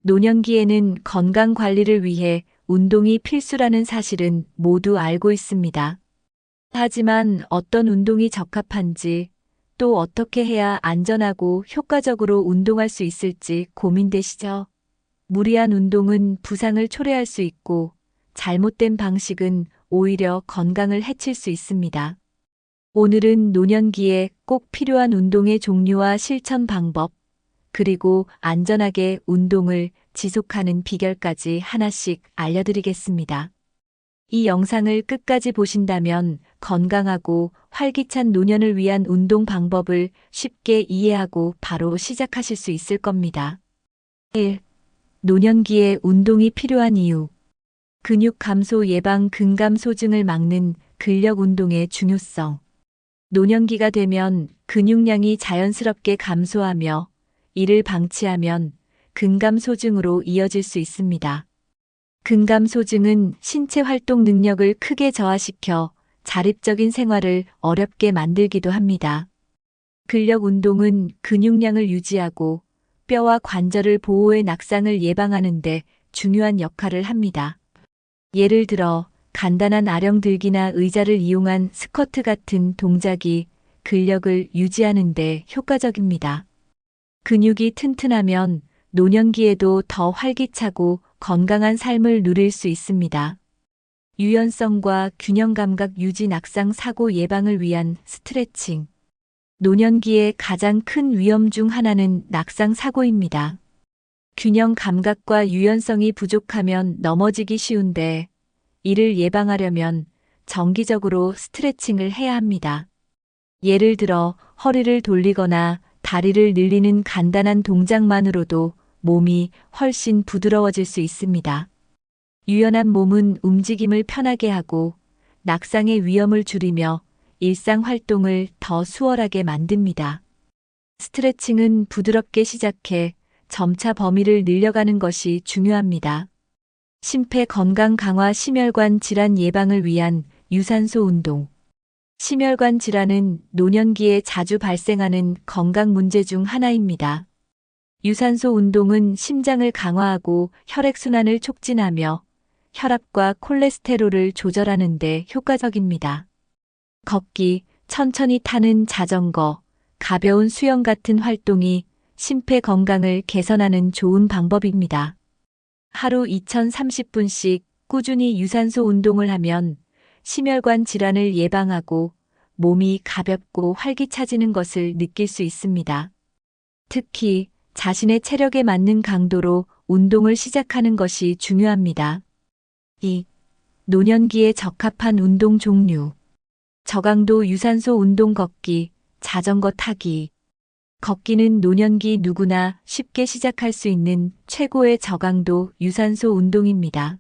노년기에는 건강 관리를 위해 운동이 필수라는 사실은 모두 알고 있습니다. 하지만 어떤 운동이 적합한지, 또 어떻게 해야 안전하고 효과적으로 운동할 수 있을지 고민되시죠? 무리한 운동은 부상을 초래할 수 있고, 잘못된 방식은 오히려 건강을 해칠 수 있습니다. 오늘은 노년기에 꼭 필요한 운동의 종류와 실천 방법, 그리고 안전하게 운동을 지속하는 비결까지 하나씩 알려드리겠습니다. 이 영상을 끝까지 보신다면 건강하고 활기찬 노년을 위한 운동 방법을 쉽게 이해하고 바로 시작하실 수 있을 겁니다. 1. 노년기에 운동이 필요한 이유. 근육 감소 예방 근감소증을 막는 근력 운동의 중요성. 노년기가 되면 근육량이 자연스럽게 감소하며 이를 방치하면 근감소증으로 이어질 수 있습니다. 근감소증은 신체 활동 능력을 크게 저하시켜 자립적인 생활을 어렵게 만들기도 합니다. 근력 운동은 근육량을 유지하고 뼈와 관절을 보호해 낙상을 예방하는 데 중요한 역할을 합니다. 예를 들어 간단한 아령 들기나 의자를 이용한 스쿼트 같은 동작이 근력을 유지하는 데 효과적입니다. 근육이 튼튼하면 노년기에도 더 활기차고 건강한 삶을 누릴 수 있습니다. 유연성과 균형 감각 유지 낙상 사고 예방을 위한 스트레칭. 노년기의 가장 큰 위험 중 하나는 낙상 사고입니다. 균형 감각과 유연성이 부족하면 넘어지기 쉬운데 이를 예방하려면 정기적으로 스트레칭을 해야 합니다. 예를 들어 허리를 돌리거나 다리를 늘리는 간단한 동작만으로도 몸이 훨씬 부드러워질 수 있습니다. 유연한 몸은 움직임을 편하게 하고 낙상의 위험을 줄이며 일상 활동을 더 수월하게 만듭니다. 스트레칭은 부드럽게 시작해 점차 범위를 늘려가는 것이 중요합니다. 심폐 건강 강화 심혈관 질환 예방을 위한 유산소 운동. 심혈관 질환은 노년기에 자주 발생하는 건강 문제 중 하나입니다. 유산소 운동은 심장을 강화하고 혈액순환을 촉진하며 혈압과 콜레스테롤을 조절하는 데 효과적입니다. 걷기, 천천히 타는 자전거, 가벼운 수영 같은 활동이 심폐 건강을 개선하는 좋은 방법입니다. 하루 2030분씩 꾸준히 유산소 운동을 하면 심혈관 질환을 예방하고 몸이 가볍고 활기차지는 것을 느낄 수 있습니다. 특히 자신의 체력에 맞는 강도로 운동을 시작하는 것이 중요합니다. 2. 노년기에 적합한 운동 종류. 저강도 유산소 운동 걷기, 자전거 타기. 걷기는 노년기 누구나 쉽게 시작할 수 있는 최고의 저강도 유산소 운동입니다.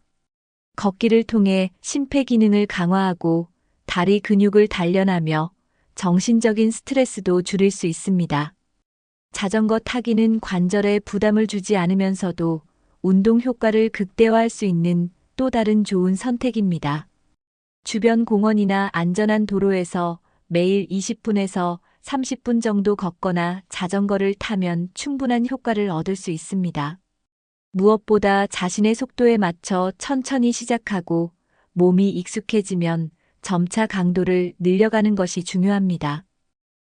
걷기를 통해 심폐 기능을 강화하고 다리 근육을 단련하며 정신적인 스트레스도 줄일 수 있습니다. 자전거 타기는 관절에 부담을 주지 않으면서도 운동 효과를 극대화할 수 있는 또 다른 좋은 선택입니다. 주변 공원이나 안전한 도로에서 매일 20분에서 30분 정도 걷거나 자전거를 타면 충분한 효과를 얻을 수 있습니다. 무엇보다 자신의 속도에 맞춰 천천히 시작하고 몸이 익숙해지면 점차 강도를 늘려가는 것이 중요합니다.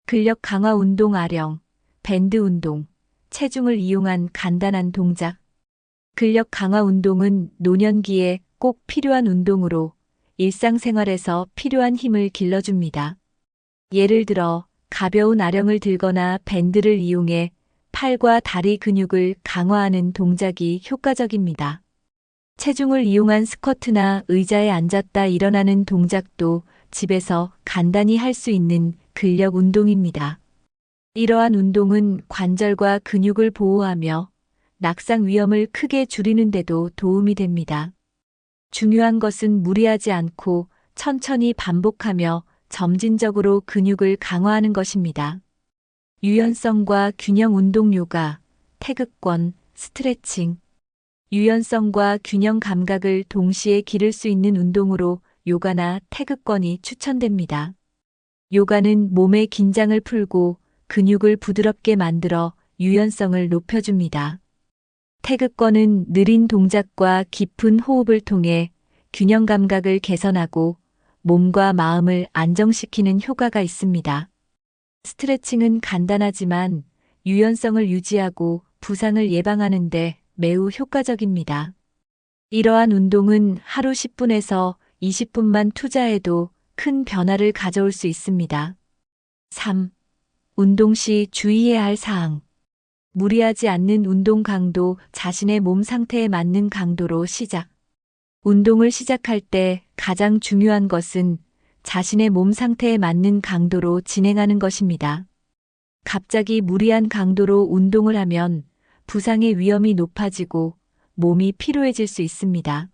근력 강화 운동 아령, 밴드 운동, 체중을 이용한 간단한 동작. 근력 강화 운동은 노년기에 꼭 필요한 운동으로 일상생활에서 필요한 힘을 길러줍니다. 예를 들어 가벼운 아령을 들거나 밴드를 이용해 팔과 다리 근육을 강화하는 동작이 효과적입니다. 체중을 이용한 스쿼트나 의자에 앉았다 일어나는 동작도 집에서 간단히 할 수 있는 근력 운동입니다. 이러한 운동은 관절과 근육을 보호하며 낙상 위험을 크게 줄이는 데도 도움이 됩니다. 중요한 것은 무리하지 않고 천천히 반복하며 점진적으로 근육을 강화하는 것입니다. 유연성과 균형 운동 요가, 태극권, 스트레칭. 유연성과 균형 감각을 동시에 기를 수 있는 운동으로 요가나 태극권이 추천됩니다. 요가는 몸의 긴장을 풀고 근육을 부드럽게 만들어 유연성을 높여줍니다. 태극권은 느린 동작과 깊은 호흡을 통해 균형 감각을 개선하고 몸과 마음을 안정시키는 효과가 있습니다. 스트레칭은 간단하지만 유연성을 유지하고 부상을 예방하는 데 매우 효과적입니다. 이러한 운동은 하루 10분에서 20분만 투자해도 큰 변화를 가져올 수 있습니다. 3. 운동 시 주의해야 할 사항. 무리하지 않는 운동 강도, 자신의 몸 상태에 맞는 강도로 시작. 운동을 시작할 때 가장 중요한 것은 자신의 몸 상태에 맞는 강도로 진행하는 것입니다. 갑자기 무리한 강도로 운동을 하면 부상의 위험이 높아지고 몸이 피로해질 수 있습니다.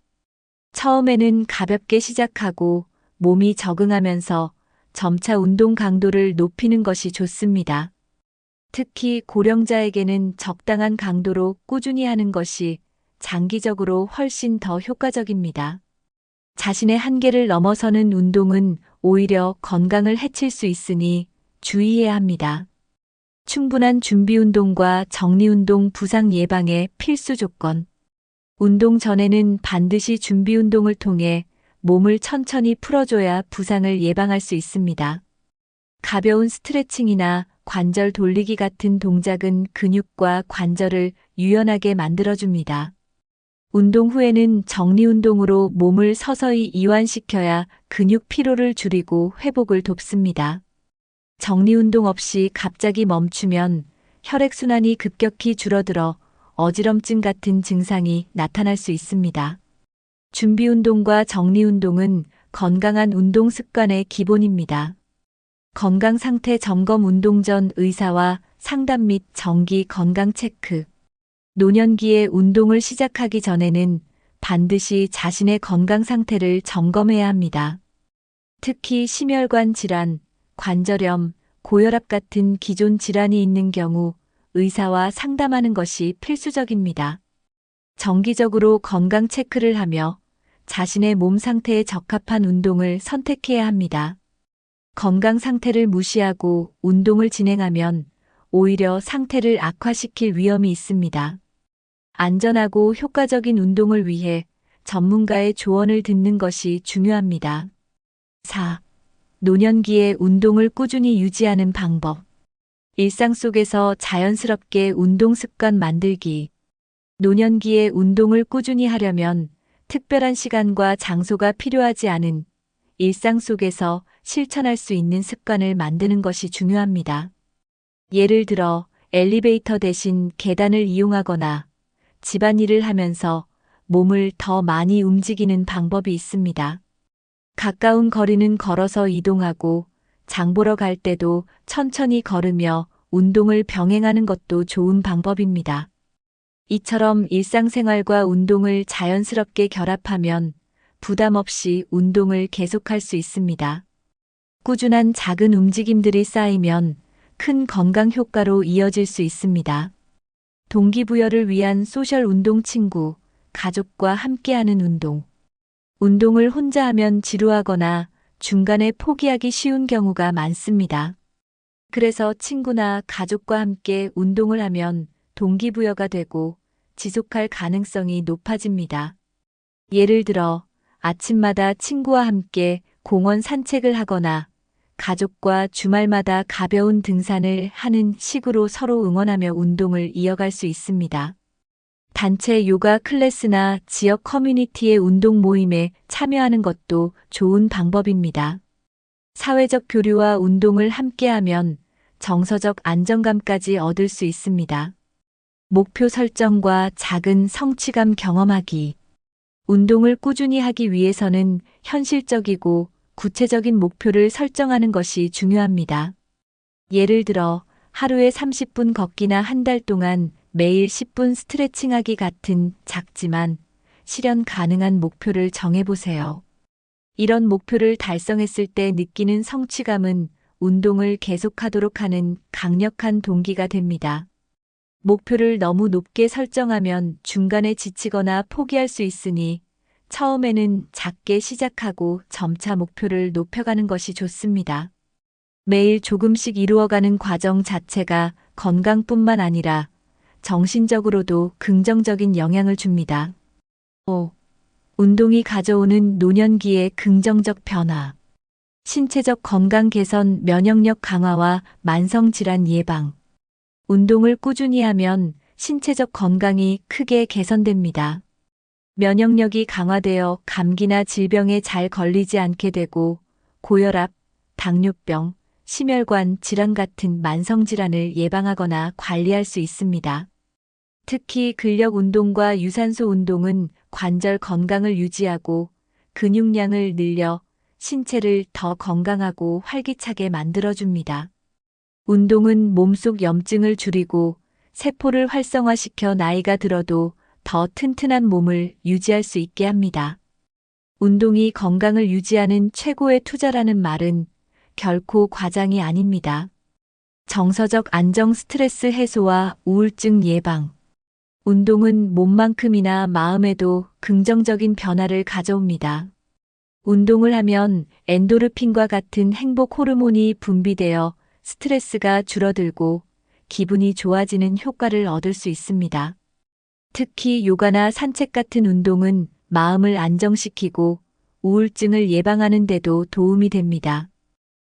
처음에는 가볍게 시작하고 몸이 적응하면서 점차 운동 강도를 높이는 것이 좋습니다. 특히 고령자에게는 적당한 강도로 꾸준히 하는 것이 장기적으로 훨씬 더 효과적입니다. 자신의 한계를 넘어서는 운동은 오히려 건강을 해칠 수 있으니 주의해야 합니다. 충분한 준비 운동과 정리 운동 부상 예방의 필수 조건. 운동 전에는 반드시 준비 운동을 통해 몸을 천천히 풀어줘야 부상을 예방할 수 있습니다. 가벼운 스트레칭이나 관절 돌리기 같은 동작은 근육과 관절을 유연하게 만들어줍니다. 운동 후에는 정리 운동으로 몸을 서서히 이완시켜야 근육 피로를 줄이고 회복을 돕습니다. 정리 운동 없이 갑자기 멈추면 혈액순환이 급격히 줄어들어 어지럼증 같은 증상이 나타날 수 있습니다. 준비 운동과 정리 운동은 건강한 운동 습관의 기본입니다. 건강 상태 점검 운동 전 의사와 상담 및 정기 건강 체크. 노년기에 운동을 시작하기 전에는 반드시 자신의 건강 상태를 점검해야 합니다. 특히 심혈관 질환, 관절염, 고혈압 같은 기존 질환이 있는 경우 의사와 상담하는 것이 필수적입니다. 정기적으로 건강 체크를 하며 자신의 몸 상태에 적합한 운동을 선택해야 합니다. 건강 상태를 무시하고 운동을 진행하면 오히려 상태를 악화시킬 위험이 있습니다. 안전하고 효과적인 운동을 위해 전문가의 조언을 듣는 것이 중요합니다. 4. 노년기에 운동을 꾸준히 유지하는 방법. 일상 속에서 자연스럽게 운동 습관 만들기. 노년기에 운동을 꾸준히 하려면 특별한 시간과 장소가 필요하지 않은 일상 속에서 실천할 수 있는 습관을 만드는 것이 중요합니다. 예를 들어 엘리베이터 대신 계단을 이용하거나 집안일을 하면서 몸을 더 많이 움직이는 방법이 있습니다. 가까운 거리는 걸어서 이동하고 장 보러 갈 때도 천천히 걸으며 운동을 병행하는 것도 좋은 방법입니다. 이처럼 일상생활과 운동을 자연스럽게 결합하면 부담 없이 운동을 계속할 수 있습니다. 꾸준한 작은 움직임들이 쌓이면 큰 건강 효과로 이어질 수 있습니다. 동기부여를 위한 소셜 운동 친구, 가족과 함께하는 운동. 운동을 혼자 하면 지루하거나 중간에 포기하기 쉬운 경우가 많습니다. 그래서 친구나 가족과 함께 운동을 하면 동기부여가 되고 지속할 가능성이 높아집니다. 예를 들어 아침마다 친구와 함께 공원 산책을 하거나 가족과 주말마다 가벼운 등산을 하는 식으로 서로 응원하며 운동을 이어갈 수 있습니다. 단체 요가 클래스나 지역 커뮤니티의 운동 모임에 참여하는 것도 좋은 방법입니다. 사회적 교류와 운동을 함께하면 정서적 안정감까지 얻을 수 있습니다. 목표 설정과 작은 성취감 경험하기. 운동을 꾸준히 하기 위해서는 현실적이고 구체적인 목표를 설정하는 것이 중요합니다. 예를 들어 하루에 30분 걷기나 한 달 동안 매일 10분 스트레칭하기 같은 작지만 실현 가능한 목표를 정해보세요. 이런 목표를 달성했을 때 느끼는 성취감은 운동을 계속하도록 하는 강력한 동기가 됩니다. 목표를 너무 높게 설정하면 중간에 지치거나 포기할 수 있으니 처음에는 작게 시작하고 점차 목표를 높여가는 것이 좋습니다. 매일 조금씩 이루어가는 과정 자체가 건강뿐만 아니라 정신적으로도 긍정적인 영향을 줍니다. 5. 운동이 가져오는 노년기의 긍정적 변화. 신체적 건강 개선, 면역력 강화와 만성질환 예방. 운동을 꾸준히 하면 신체적 건강이 크게 개선됩니다. 면역력이 강화되어 감기나 질병에 잘 걸리지 않게 되고 고혈압, 당뇨병, 심혈관 질환 같은 만성질환을 예방하거나 관리할 수 있습니다. 특히 근력 운동과 유산소 운동은 관절 건강을 유지하고 근육량을 늘려 신체를 더 건강하고 활기차게 만들어줍니다. 운동은 몸속 염증을 줄이고 세포를 활성화시켜 나이가 들어도 더 튼튼한 몸을 유지할 수 있게 합니다. 운동이 건강을 유지하는 최고의 투자라는 말은 결코 과장이 아닙니다. 정서적 안정, 스트레스 해소와 우울증 예방. 운동은 몸만큼이나 마음에도 긍정적인 변화를 가져옵니다. 운동을 하면 엔도르핀과 같은 행복 호르몬이 분비되어 스트레스가 줄어들고 기분이 좋아지는 효과를 얻을 수 있습니다. 특히 요가나 산책 같은 운동은 마음을 안정시키고 우울증을 예방하는 데도 도움이 됩니다.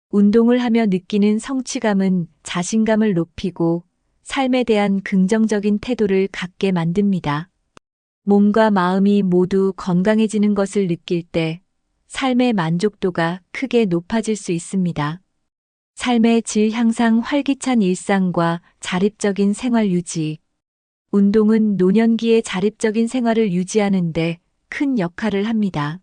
운동을 하며 느끼는 성취감은 자신감을 높이고 삶에 대한 긍정적인 태도를 갖게 만듭니다. 몸과 마음이 모두 건강해지는 것을 느낄 때 삶의 만족도가 크게 높아질 수 있습니다. 삶의 질 향상, 활기찬 일상과 자립적인 생활 유지. 운동은 노년기의 자립적인 생활을 유지하는 데 큰 역할을 합니다.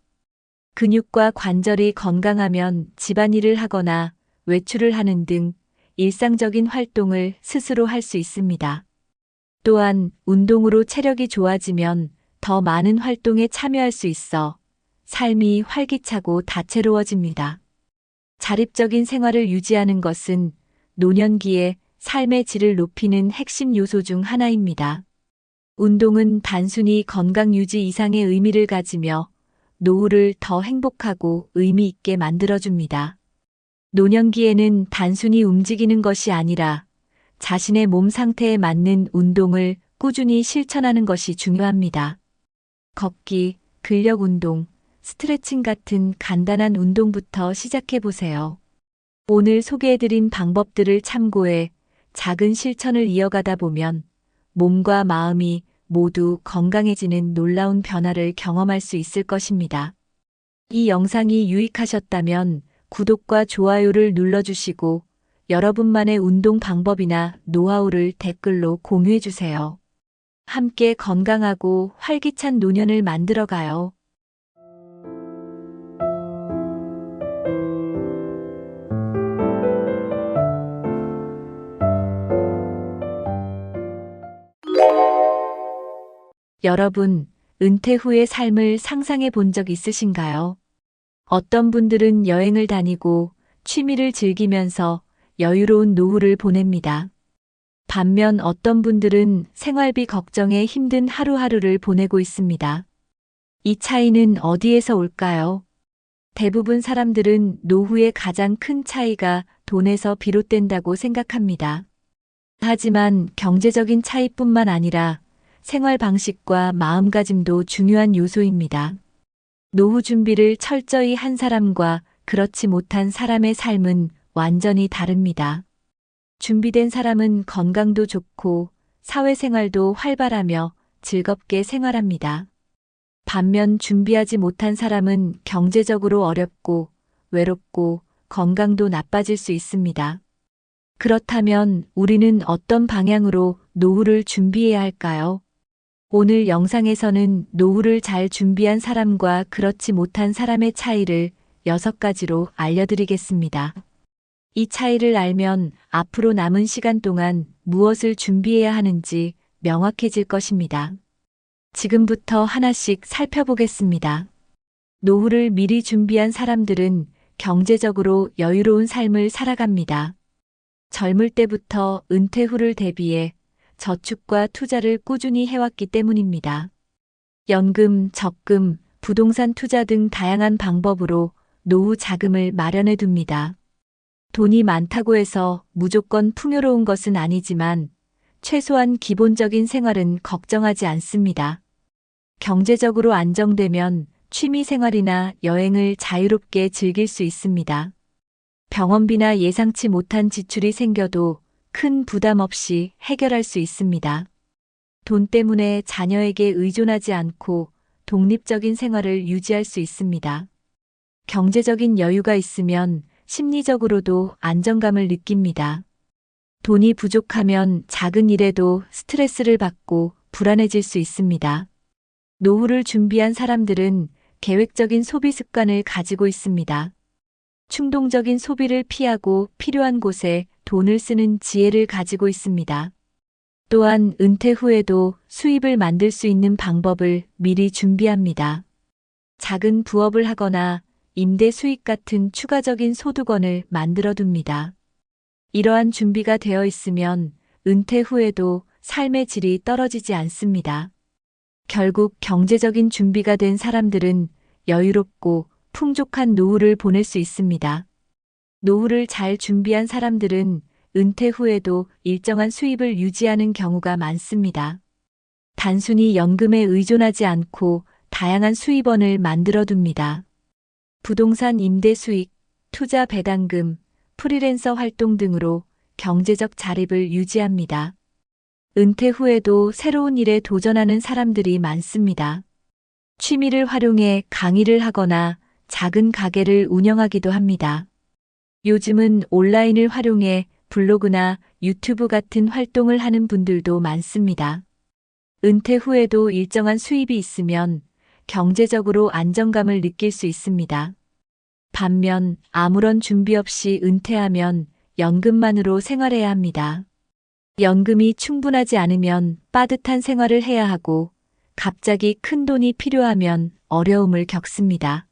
근육과 관절이 건강하면 집안일을 하거나 외출을 하는 등 일상적인 활동을 스스로 할 수 있습니다. 또한 운동으로 체력이 좋아지면 더 많은 활동에 참여할 수 있어 삶이 활기차고 다채로워집니다. 자립적인 생활을 유지하는 것은 노년기에 삶의 질을 높이는 핵심 요소 중 하나입니다. 운동은 단순히 건강 유지 이상의 의미를 가지며 노후를 더 행복하고 의미 있게 만들어줍니다. 노년기에는 단순히 움직이는 것이 아니라 자신의 몸 상태에 맞는 운동을 꾸준히 실천하는 것이 중요합니다. 걷기, 근력 운동, 스트레칭 같은 간단한 운동부터 시작해 보세요. 오늘 소개해드린 방법들을 참고해 작은 실천을 이어가다 보면 몸과 마음이 모두 건강해지는 놀라운 변화를 경험할 수 있을 것입니다. 이 영상이 유익하셨다면 구독과 좋아요를 눌러주시고 여러분만의 운동 방법이나 노하우를 댓글로 공유해주세요. 함께 건강하고 활기찬 노년을 만들어가요. 여러분, 은퇴 후의 삶을 상상해 본 적 있으신가요? 어떤 분들은 여행을 다니고 취미를 즐기면서 여유로운 노후를 보냅니다. 반면 어떤 분들은 생활비 걱정에 힘든 하루하루를 보내고 있습니다. 이 차이는 어디에서 올까요? 대부분 사람들은 노후의 가장 큰 차이가 돈에서 비롯된다고 생각합니다. 하지만 경제적인 차이뿐만 아니라 생활 방식과 마음가짐도 중요한 요소입니다. 노후 준비를 철저히 한 사람과 그렇지 못한 사람의 삶은 완전히 다릅니다. 준비된 사람은 건강도 좋고 사회생활도 활발하며 즐겁게 생활합니다. 반면 준비하지 못한 사람은 경제적으로 어렵고 외롭고 건강도 나빠질 수 있습니다. 그렇다면 우리는 어떤 방향으로 노후를 준비해야 할까요? 오늘 영상에서는 노후를 잘 준비한 사람과 그렇지 못한 사람의 차이를 6가지로 알려드리겠습니다. 이 차이를 알면 앞으로 남은 시간 동안 무엇을 준비해야 하는지 명확해질 것입니다. 지금부터 하나씩 살펴보겠습니다. 노후를 미리 준비한 사람들은 경제적으로 여유로운 삶을 살아갑니다. 젊을 때부터 은퇴 후를 대비해 저축과 투자를 꾸준히 해왔기 때문입니다. 연금, 적금, 부동산 투자 등 다양한 방법으로 노후 자금을 마련해 둡니다. 돈이 많다고 해서 무조건 풍요로운 것은 아니지만 최소한 기본적인 생활은 걱정하지 않습니다. 경제적으로 안정되면 취미 생활이나 여행을 자유롭게 즐길 수 있습니다. 병원비나 예상치 못한 지출이 생겨도 큰 부담 없이 해결할 수 있습니다. 돈 때문에 자녀에게 의존하지 않고 독립적인 생활을 유지할 수 있습니다. 경제적인 여유가 있으면 심리적으로도 안정감을 느낍니다. 돈이 부족하면 작은 일에도 스트레스를 받고 불안해질 수 있습니다. 노후를 준비한 사람들은 계획적인 소비 습관을 가지고 있습니다. 충동적인 소비를 피하고 필요한 곳에 돈을 쓰는 지혜를 가지고 있습니다. 또한 은퇴 후에도 수입을 만들 수 있는 방법을 미리 준비합니다. 작은 부업을 하거나 임대 수익 같은 추가적인 소득원을 만들어 둡니다. 이러한 준비가 되어 있으면 은퇴 후에도 삶의 질이 떨어지지 않습니다. 결국 경제적인 준비가 된 사람들은 여유롭고 풍족한 노후를 보낼 수 있습니다. 노후를 잘 준비한 사람들은 은퇴 후에도 일정한 수입을 유지하는 경우가 많습니다. 단순히 연금에 의존하지 않고 다양한 수입원을 만들어 둡니다. 부동산 임대 수익, 투자 배당금, 프리랜서 활동 등으로 경제적 자립을 유지합니다. 은퇴 후에도 새로운 일에 도전하는 사람들이 많습니다. 취미를 활용해 강의를 하거나 작은 가게를 운영하기도 합니다. 요즘은 온라인을 활용해 블로그나 유튜브 같은 활동을 하는 분들도 많습니다. 은퇴 후에도 일정한 수입이 있으면 경제적으로 안정감을 느낄 수 있습니다. 반면 아무런 준비 없이 은퇴하면 연금만으로 생활해야 합니다. 연금이 충분하지 않으면 빠듯한 생활을 해야 하고 갑자기 큰 돈이 필요하면 어려움을 겪습니다.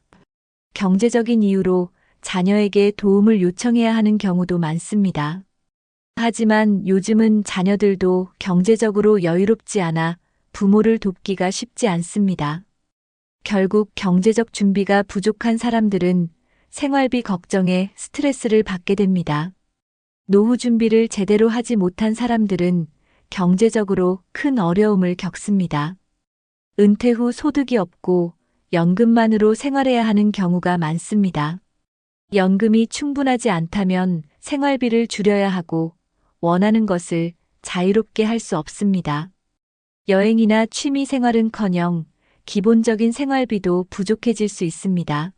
경제적인 이유로 자녀에게 도움을 요청해야 하는 경우도 많습니다. 하지만 요즘은 자녀들도 경제적으로 여유롭지 않아 부모를 돕기가 쉽지 않습니다. 결국 경제적 준비가 부족한 사람들은 생활비 걱정에 스트레스를 받게 됩니다. 노후 준비를 제대로 하지 못한 사람들은 경제적으로 큰 어려움을 겪습니다. 은퇴 후 소득이 없고 연금만으로 생활해야 하는 경우가 많습니다. 연금이 충분하지 않다면 생활비를 줄여야 하고 원하는 것을 자유롭게 할 수 없습니다. 여행이나 취미 생활은커녕 기본적인 생활비도 부족해질 수 있습니다.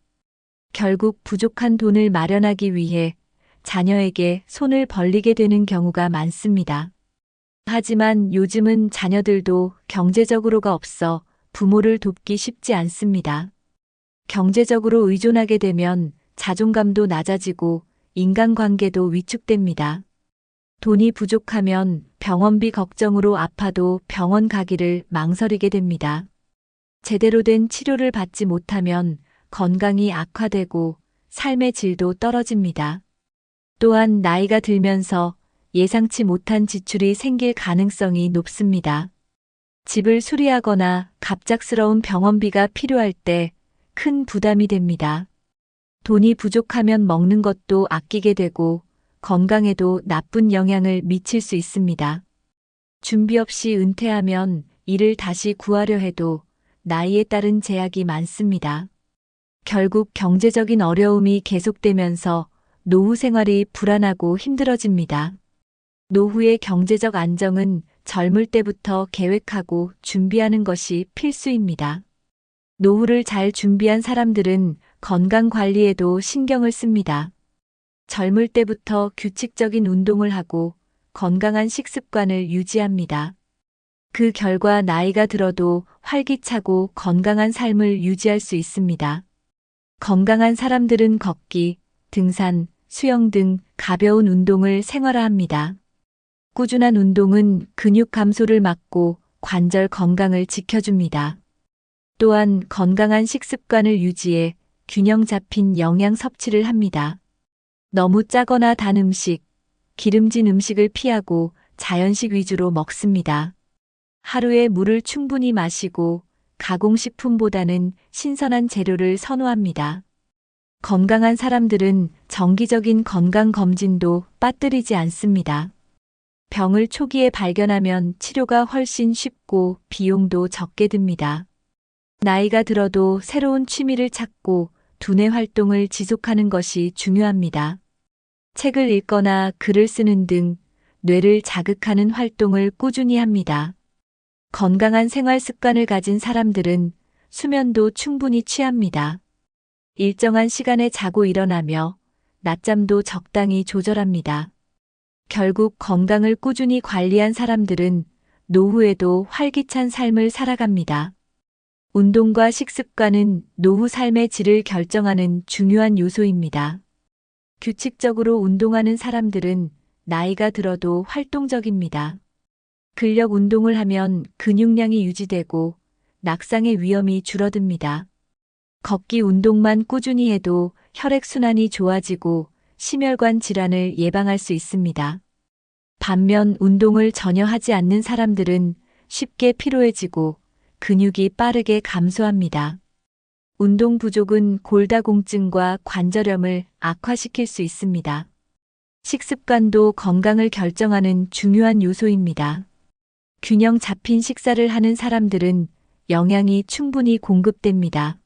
결국 부족한 돈을 마련하기 위해 자녀에게 손을 벌리게 되는 경우가 많습니다. 하지만 요즘은 자녀들도 경제적으로가 없어 부모를 돕기 쉽지 않습니다. 경제적으로 의존하게 되면 자존감도 낮아지고 인간관계도 위축됩니다. 돈이 부족하면 병원비 걱정으로 아파도 병원 가기를 망설이게 됩니다. 제대로 된 치료를 받지 못하면 건강이 악화되고 삶의 질도 떨어집니다. 또한 나이가 들면서 예상치 못한 지출이 생길 가능성이 높습니다. 집을 수리하거나 갑작스러운 병원비가 필요할 때 큰 부담이 됩니다. 돈이 부족하면 먹는 것도 아끼게 되고 건강에도 나쁜 영향을 미칠 수 있습니다. 준비 없이 은퇴하면 일을 다시 구하려 해도 나이에 따른 제약이 많습니다. 결국 경제적인 어려움이 계속되면서 노후 생활이 불안하고 힘들어집니다. 노후의 경제적 안정은 젊을 때부터 계획하고 준비하는 것이 필수입니다. 노후를 잘 준비한 사람들은 건강 관리에도 신경을 씁니다. 젊을 때부터 규칙적인 운동을 하고 건강한 식습관을 유지합니다. 그 결과 나이가 들어도 활기차고 건강한 삶을 유지할 수 있습니다. 건강한 사람들은 걷기, 등산, 수영 등 가벼운 운동을 생활화합니다. 꾸준한 운동은 근육 감소를 막고 관절 건강을 지켜줍니다. 또한 건강한 식습관을 유지해 균형 잡힌 영양 섭취를 합니다. 너무 짜거나 단 음식, 기름진 음식을 피하고 자연식 위주로 먹습니다. 하루에 물을 충분히 마시고 가공식품보다는 신선한 재료를 선호합니다. 건강한 사람들은 정기적인 건강검진도 빠뜨리지 않습니다. 병을 초기에 발견하면 치료가 훨씬 쉽고 비용도 적게 듭니다. 나이가 들어도 새로운 취미를 찾고 두뇌 활동을 지속하는 것이 중요합니다. 책을 읽거나 글을 쓰는 등 뇌를 자극하는 활동을 꾸준히 합니다. 건강한 생활 습관을 가진 사람들은 수면도 충분히 취합니다. 일정한 시간에 자고 일어나며 낮잠도 적당히 조절합니다. 결국 건강을 꾸준히 관리한 사람들은 노후에도 활기찬 삶을 살아갑니다. 운동과 식습관은 노후 삶의 질을 결정하는 중요한 요소입니다. 규칙적으로 운동하는 사람들은 나이가 들어도 활동적입니다. 근력 운동을 하면 근육량이 유지되고 낙상의 위험이 줄어듭니다. 걷기 운동만 꾸준히 해도 혈액순환이 좋아지고 심혈관 질환을 예방할 수 있습니다. 반면 운동을 전혀 하지 않는 사람들은 쉽게 피로해지고 근육이 빠르게 감소합니다. 운동 부족은 골다공증과 관절염을 악화시킬 수 있습니다. 식습관도 건강을 결정하는 중요한 요소입니다. 균형 잡힌 식사를 하는 사람들은 영양이 충분히 공급됩니다.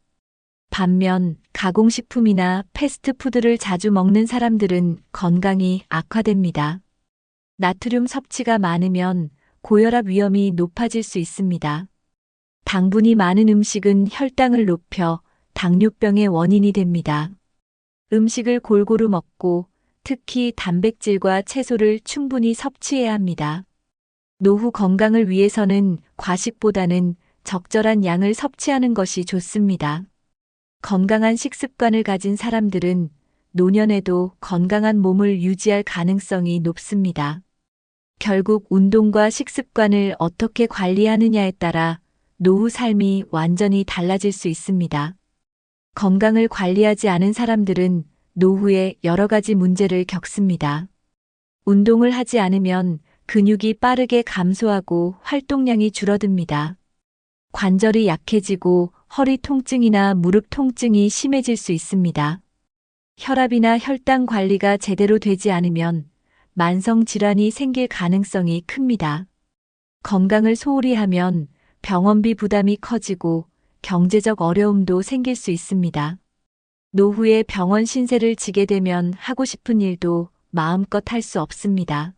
반면 가공식품이나 패스트푸드를 자주 먹는 사람들은 건강이 악화됩니다. 나트륨 섭취가 많으면 고혈압 위험이 높아질 수 있습니다. 당분이 많은 음식은 혈당을 높여 당뇨병의 원인이 됩니다. 음식을 골고루 먹고 특히 단백질과 채소를 충분히 섭취해야 합니다. 노후 건강을 위해서는 과식보다는 적절한 양을 섭취하는 것이 좋습니다. 건강한 식습관을 가진 사람들은 노년에도 건강한 몸을 유지할 가능성이 높습니다. 결국 운동과 식습관을 어떻게 관리하느냐에 따라 노후 삶이 완전히 달라질 수 있습니다. 건강을 관리하지 않은 사람들은 노후에 여러 가지 문제를 겪습니다. 운동을 하지 않으면 근육이 빠르게 감소하고 활동량이 줄어듭니다. 관절이 약해지고 허리 통증이나 무릎 통증이 심해질 수 있습니다. 혈압이나 혈당 관리가 제대로 되지 않으면 만성 질환이 생길 가능성이 큽니다. 건강을 소홀히 하면 병원비 부담이 커지고 경제적 어려움도 생길 수 있습니다. 노후에 병원 신세를 지게 되면 하고 싶은 일도 마음껏 할 수 없습니다.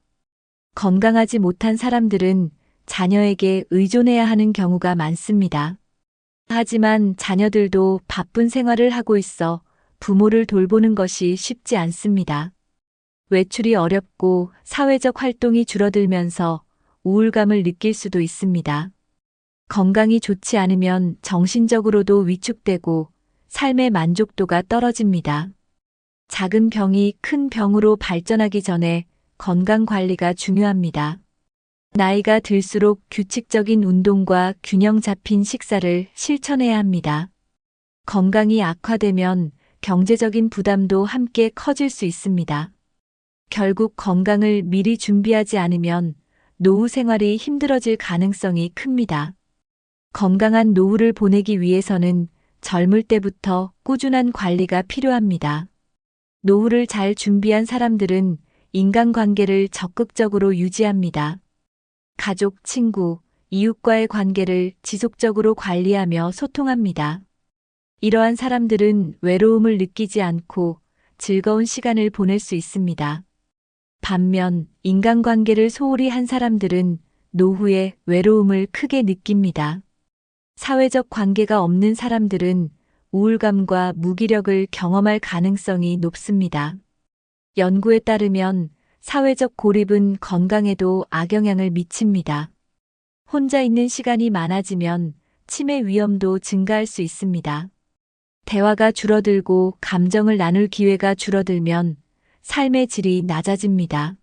건강하지 못한 사람들은 자녀에게 의존해야 하는 경우가 많습니다. 하지만 자녀들도 바쁜 생활을 하고 있어 부모를 돌보는 것이 쉽지 않습니다. 외출이 어렵고 사회적 활동이 줄어들면서 우울감을 느낄 수도 있습니다. 건강이 좋지 않으면 정신적으로도 위축되고 삶의 만족도가 떨어집니다. 작은 병이 큰 병으로 발전하기 전에 건강 관리가 중요합니다. 나이가 들수록 규칙적인 운동과 균형 잡힌 식사를 실천해야 합니다. 건강이 악화되면 경제적인 부담도 함께 커질 수 있습니다. 결국 건강을 미리 준비하지 않으면 노후 생활이 힘들어질 가능성이 큽니다. 건강한 노후를 보내기 위해서는 젊을 때부터 꾸준한 관리가 필요합니다. 노후를 잘 준비한 사람들은 인간관계를 적극적으로 유지합니다. 가족, 친구, 이웃과의 관계를 지속적으로 관리하며 소통합니다. 이러한 사람들은 외로움을 느끼지 않고 즐거운 시간을 보낼 수 있습니다. 반면 인간관계를 소홀히 한 사람들은 노후에 외로움을 크게 느낍니다. 사회적 관계가 없는 사람들은 우울감과 무기력을 경험할 가능성이 높습니다. 연구에 따르면 사회적 고립은 건강에도 악영향을 미칩니다. 혼자 있는 시간이 많아지면 치매 위험도 증가할 수 있습니다. 대화가 줄어들고 감정을 나눌 기회가 줄어들면 삶의 질이 낮아집니다.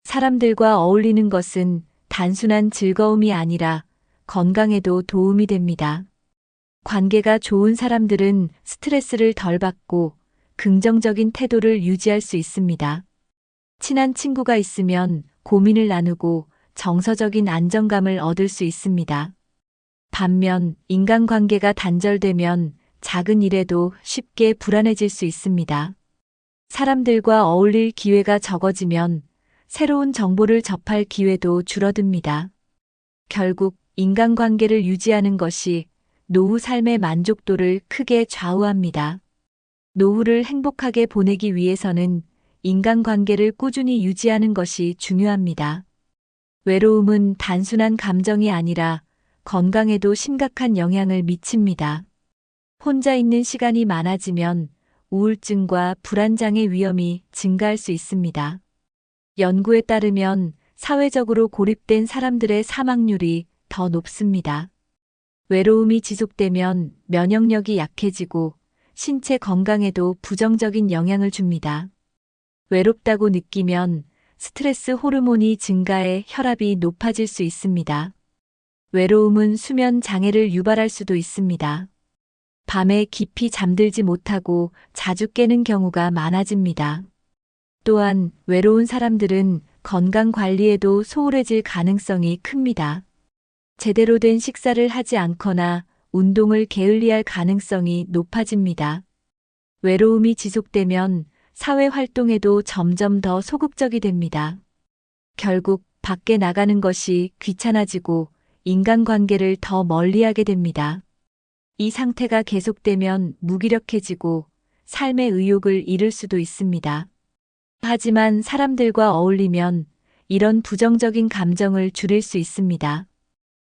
사람들과 어울리는 것은 단순한 즐거움이 아니라 건강에도 도움이 됩니다. 관계가 좋은 사람들은 스트레스를 덜 받고 긍정적인 태도를 유지할 수 있습니다. 친한 친구가 있으면 고민을 나누고 정서적인 안정감을 얻을 수 있습니다. 반면 인간관계가 단절되면 작은 일에도 쉽게 불안해질 수 있습니다. 사람들과 어울릴 기회가 적어지면 새로운 정보를 접할 기회도 줄어듭니다. 결국 인간관계를 유지하는 것이 노후 삶의 만족도를 크게 좌우합니다. 노후를 행복하게 보내기 위해서는 인간관계를 꾸준히 유지하는 것이 중요합니다. 외로움은 단순한 감정이 아니라 건강에도 심각한 영향을 미칩니다. 혼자 있는 시간이 많아지면 우울증과 불안장애 위험이 증가할 수 있습니다. 연구에 따르면 사회적으로 고립된 사람들의 사망률이 더 높습니다. 외로움이 지속되면 면역력이 약해지고 신체 건강에도 부정적인 영향을 줍니다. 외롭다고 느끼면 스트레스 호르몬이 증가해 혈압이 높아질 수 있습니다. 외로움은 수면 장애를 유발할 수도 있습니다. 밤에 깊이 잠들지 못하고 자주 깨는 경우가 많아집니다. 또한 외로운 사람들은 건강 관리에도 소홀해질 가능성이 큽니다. 제대로 된 식사를 하지 않거나 운동을 게을리할 가능성이 높아집니다. 외로움이 지속되면 사회 활동에도 점점 더 소극적이 됩니다. 결국 밖에 나가는 것이 귀찮아지고 인간관계를 더 멀리하게 됩니다. 이 상태가 계속되면 무기력해지고 삶의 의욕을 잃을 수도 있습니다. 하지만 사람들과 어울리면 이런 부정적인 감정을 줄일 수 있습니다.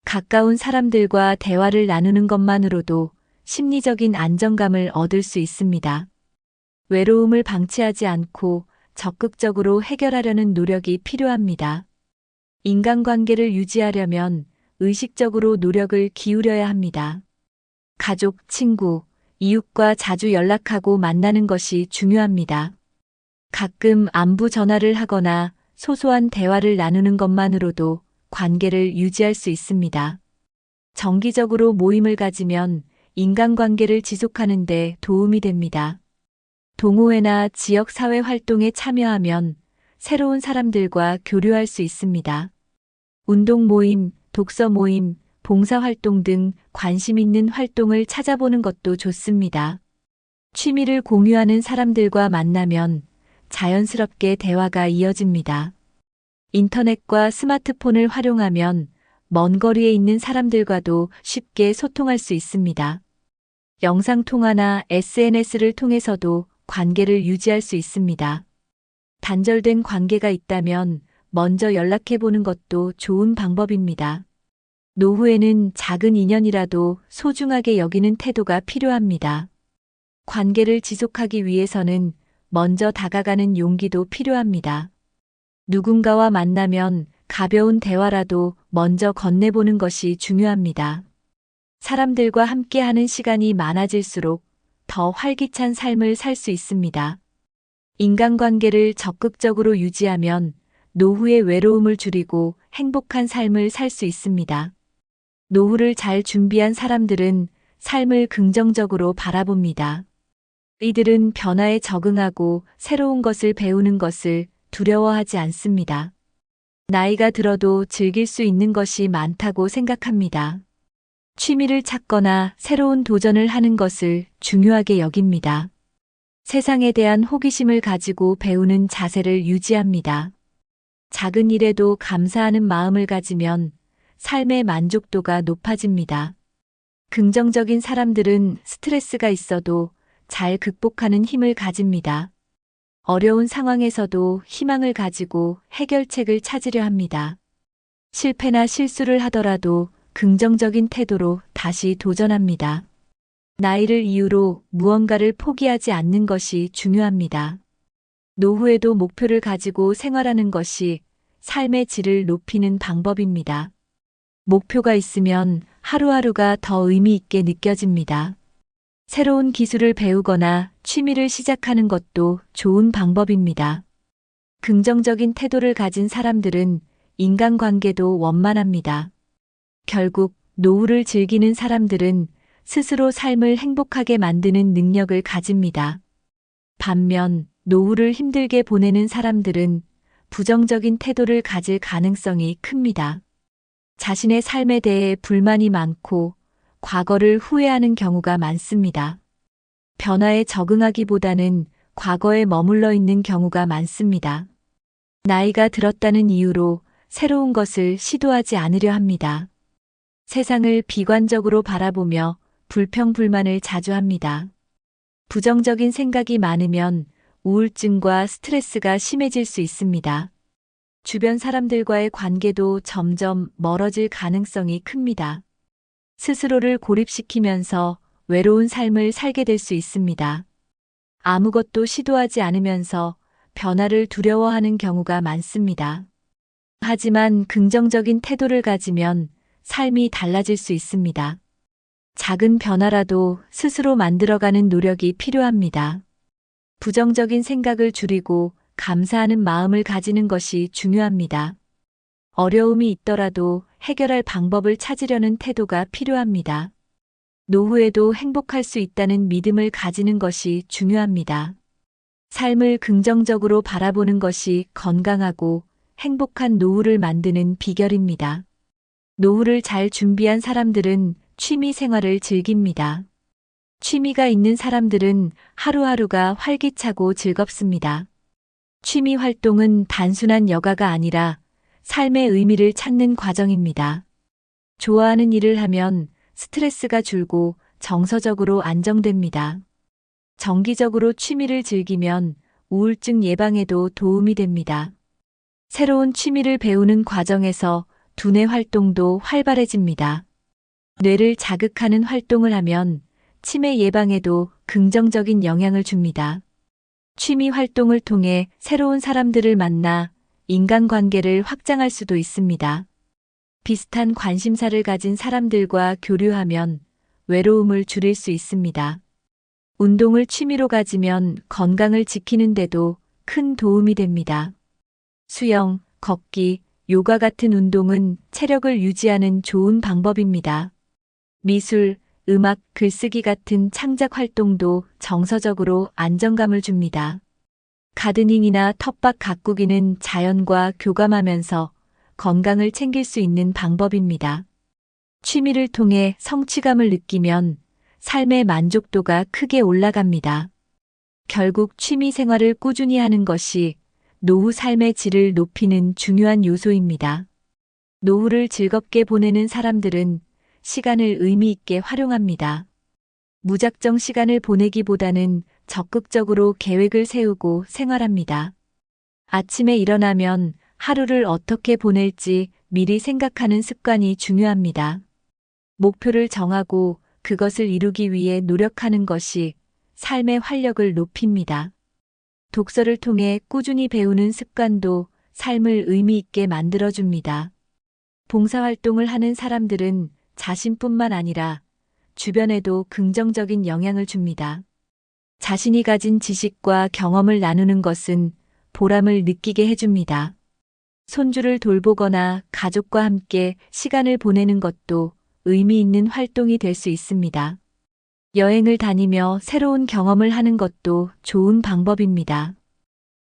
가까운 사람들과 대화를 나누는 것만으로도 심리적인 안정감을 얻을 수 있습니다. 외로움을 방치하지 않고 적극적으로 해결하려는 노력이 필요합니다. 인간관계를 유지하려면 의식적으로 노력을 기울여야 합니다. 가족, 친구, 이웃과 자주 연락하고 만나는 것이 중요합니다. 가끔 안부 전화를 하거나 소소한 대화를 나누는 것만으로도 관계를 유지할 수 있습니다. 정기적으로 모임을 가지면 인간관계를 지속하는 데 도움이 됩니다. 동호회나 지역사회 활동에 참여하면 새로운 사람들과 교류할 수 있습니다. 운동 모임, 독서 모임, 봉사활동 등 관심 있는 활동을 찾아보는 것도 좋습니다. 취미를 공유하는 사람들과 만나면 자연스럽게 대화가 이어집니다. 인터넷과 스마트폰을 활용하면 먼 거리에 있는 사람들과도 쉽게 소통할 수 있습니다. 영상통화나 SNS를 통해서도 관계를 유지할 수 있습니다. 단절된 관계가 있다면 먼저 연락해보는 것도 좋은 방법입니다. 노후에는 작은 인연이라도 소중하게 여기는 태도가 필요합니다. 관계를 지속하기 위해서는 먼저 다가가는 용기도 필요합니다. 누군가와 만나면 가벼운 대화라도 먼저 건네보는 것이 중요합니다. 사람들과 함께하는 시간이 많아질수록 더 활기찬 삶을 살 수 있습니다. 인간관계를 적극적으로 유지하면 노후의 외로움을 줄이고 행복한 삶을 살 수 있습니다. 노후를 잘 준비한 사람들은 삶을 긍정적으로 바라봅니다. 이들은 변화에 적응하고 새로운 것을 배우는 것을 두려워하지 않습니다. 나이가 들어도 즐길 수 있는 것이 많다고 생각합니다. 취미를 찾거나 새로운 도전을 하는 것을 중요하게 여깁니다. 세상에 대한 호기심을 가지고 배우는 자세를 유지합니다. 작은 일에도 감사하는 마음을 가지면 삶의 만족도가 높아집니다. 긍정적인 사람들은 스트레스가 있어도 잘 극복하는 힘을 가집니다. 어려운 상황에서도 희망을 가지고 해결책을 찾으려 합니다. 실패나 실수를 하더라도 긍정적인 태도로 다시 도전합니다. 나이를 이유로 무언가를 포기하지 않는 것이 중요합니다. 노후에도 목표를 가지고 생활하는 것이 삶의 질을 높이는 방법입니다. 목표가 있으면 하루하루가 더 의미 있게 느껴집니다. 새로운 기술을 배우거나 취미를 시작하는 것도 좋은 방법입니다. 긍정적인 태도를 가진 사람들은 인간관계도 원만합니다. 결국 노후를 즐기는 사람들은 스스로 삶을 행복하게 만드는 능력을 가집니다. 반면 노후를 힘들게 보내는 사람들은 부정적인 태도를 가질 가능성이 큽니다. 자신의 삶에 대해 불만이 많고 과거를 후회하는 경우가 많습니다. 변화에 적응하기보다는 과거에 머물러 있는 경우가 많습니다. 나이가 들었다는 이유로 새로운 것을 시도하지 않으려 합니다. 세상을 비관적으로 바라보며 불평불만을 자주 합니다. 부정적인 생각이 많으면 우울증과 스트레스가 심해질 수 있습니다. 주변 사람들과의 관계도 점점 멀어질 가능성이 큽니다. 스스로를 고립시키면서 외로운 삶을 살게 될 수 있습니다. 아무것도 시도하지 않으면서 변화를 두려워하는 경우가 많습니다. 하지만 긍정적인 태도를 가지면 삶이 달라질 수 있습니다. 작은 변화라도 스스로 만들어가는 노력이 필요합니다. 부정적인 생각을 줄이고 감사하는 마음을 가지는 것이 중요합니다. 어려움이 있더라도 해결할 방법을 찾으려는 태도가 필요합니다. 노후에도 행복할 수 있다는 믿음을 가지는 것이 중요합니다. 삶을 긍정적으로 바라보는 것이 건강하고 행복한 노후를 만드는 비결입니다. 노후를 잘 준비한 사람들은 취미 생활을 즐깁니다. 취미가 있는 사람들은 하루하루가 활기차고 즐겁습니다. 취미 활동은 단순한 여가가 아니라 삶의 의미를 찾는 과정입니다. 좋아하는 일을 하면 스트레스가 줄고 정서적으로 안정됩니다. 정기적으로 취미를 즐기면 우울증 예방에도 도움이 됩니다. 새로운 취미를 배우는 과정에서 두뇌 활동도 활발해집니다. 뇌를 자극하는 활동을 하면 치매 예방에도 긍정적인 영향을 줍니다. 취미 활동을 통해 새로운 사람들을 만나 인간관계를 확장할 수도 있습니다. 비슷한 관심사를 가진 사람들과 교류하면 외로움을 줄일 수 있습니다. 운동을 취미로 가지면 건강을 지키는 데도 큰 도움이 됩니다. 수영, 걷기, 요가 같은 운동은 체력을 유지하는 좋은 방법입니다. 미술, 음악, 글쓰기 같은 창작 활동도 정서적으로 안정감을 줍니다. 가드닝이나 텃밭 가꾸기는 자연과 교감하면서 건강을 챙길 수 있는 방법입니다. 취미를 통해 성취감을 느끼면 삶의 만족도가 크게 올라갑니다. 결국 취미 생활을 꾸준히 하는 것이 노후 삶의 질을 높이는 중요한 요소입니다. 노후를 즐겁게 보내는 사람들은 시간을 의미 있게 활용합니다. 무작정 시간을 보내기보다는 적극적으로 계획을 세우고 생활합니다. 아침에 일어나면 하루를 어떻게 보낼지 미리 생각하는 습관이 중요합니다. 목표를 정하고 그것을 이루기 위해 노력하는 것이 삶의 활력을 높입니다. 독서를 통해 꾸준히 배우는 습관도 삶을 의미 있게 만들어줍니다. 봉사활동을 하는 사람들은 자신뿐만 아니라 주변에도 긍정적인 영향을 줍니다. 자신이 가진 지식과 경험을 나누는 것은 보람을 느끼게 해줍니다. 손주를 돌보거나 가족과 함께 시간을 보내는 것도 의미 있는 활동이 될 수 있습니다. 여행을 다니며 새로운 경험을 하는 것도 좋은 방법입니다.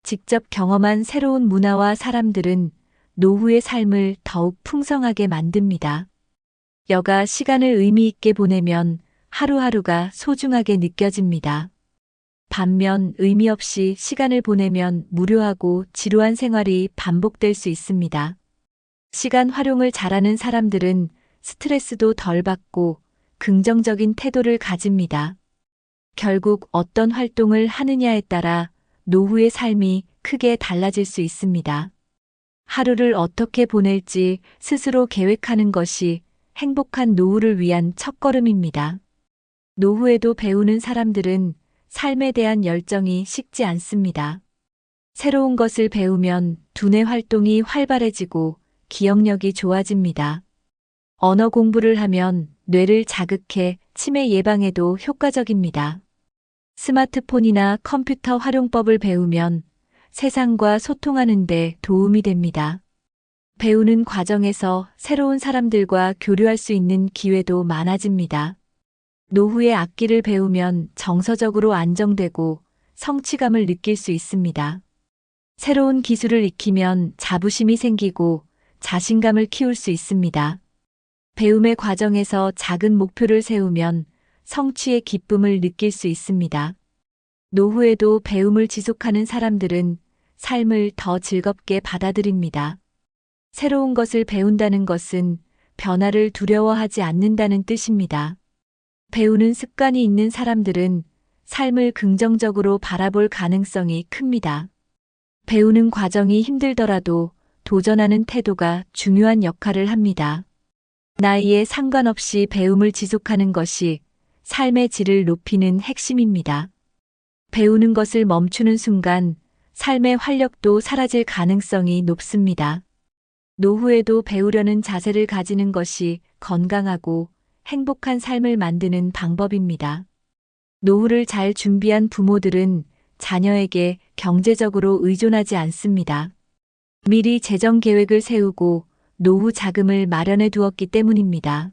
직접 경험한 새로운 문화와 사람들은 노후의 삶을 더욱 풍성하게 만듭니다. 여가 시간을 의미 있게 보내면 하루하루가 소중하게 느껴집니다. 반면 의미 없이 시간을 보내면 무료하고 지루한 생활이 반복될 수 있습니다. 시간 활용을 잘하는 사람들은 스트레스도 덜 받고 긍정적인 태도를 가집니다. 결국 어떤 활동을 하느냐에 따라 노후의 삶이 크게 달라질 수 있습니다. 하루를 어떻게 보낼지 스스로 계획하는 것이 행복한 노후를 위한 첫걸음입니다. 노후에도 배우는 사람들은 삶에 대한 열정이 식지 않습니다. 새로운 것을 배우면 두뇌 활동이 활발해지고 기억력이 좋아집니다. 언어 공부를 하면 뇌를 자극해 치매 예방에도 효과적입니다. 스마트폰이나 컴퓨터 활용법을 배우면 세상과 소통하는 데 도움이 됩니다. 배우는 과정에서 새로운 사람들과 교류할 수 있는 기회도 많아집니다. 노후에 악기를 배우면 정서적으로 안정되고 성취감을 느낄 수 있습니다. 새로운 기술을 익히면 자부심이 생기고 자신감을 키울 수 있습니다. 배움의 과정에서 작은 목표를 세우면 성취의 기쁨을 느낄 수 있습니다. 노후에도 배움을 지속하는 사람들은 삶을 더 즐겁게 받아들입니다. 새로운 것을 배운다는 것은 변화를 두려워하지 않는다는 뜻입니다. 배우는 습관이 있는 사람들은 삶을 긍정적으로 바라볼 가능성이 큽니다. 배우는 과정이 힘들더라도 도전하는 태도가 중요한 역할을 합니다. 나이에 상관없이 배움을 지속하는 것이 삶의 질을 높이는 핵심입니다. 배우는 것을 멈추는 순간 삶의 활력도 사라질 가능성이 높습니다. 노후에도 배우려는 자세를 가지는 것이 건강하고 행복한 삶을 만드는 방법입니다. 노후를 잘 준비한 부모들은 자녀에게 경제적으로 의존하지 않습니다. 미리 재정 계획을 세우고 노후 자금을 마련해 두었기 때문입니다.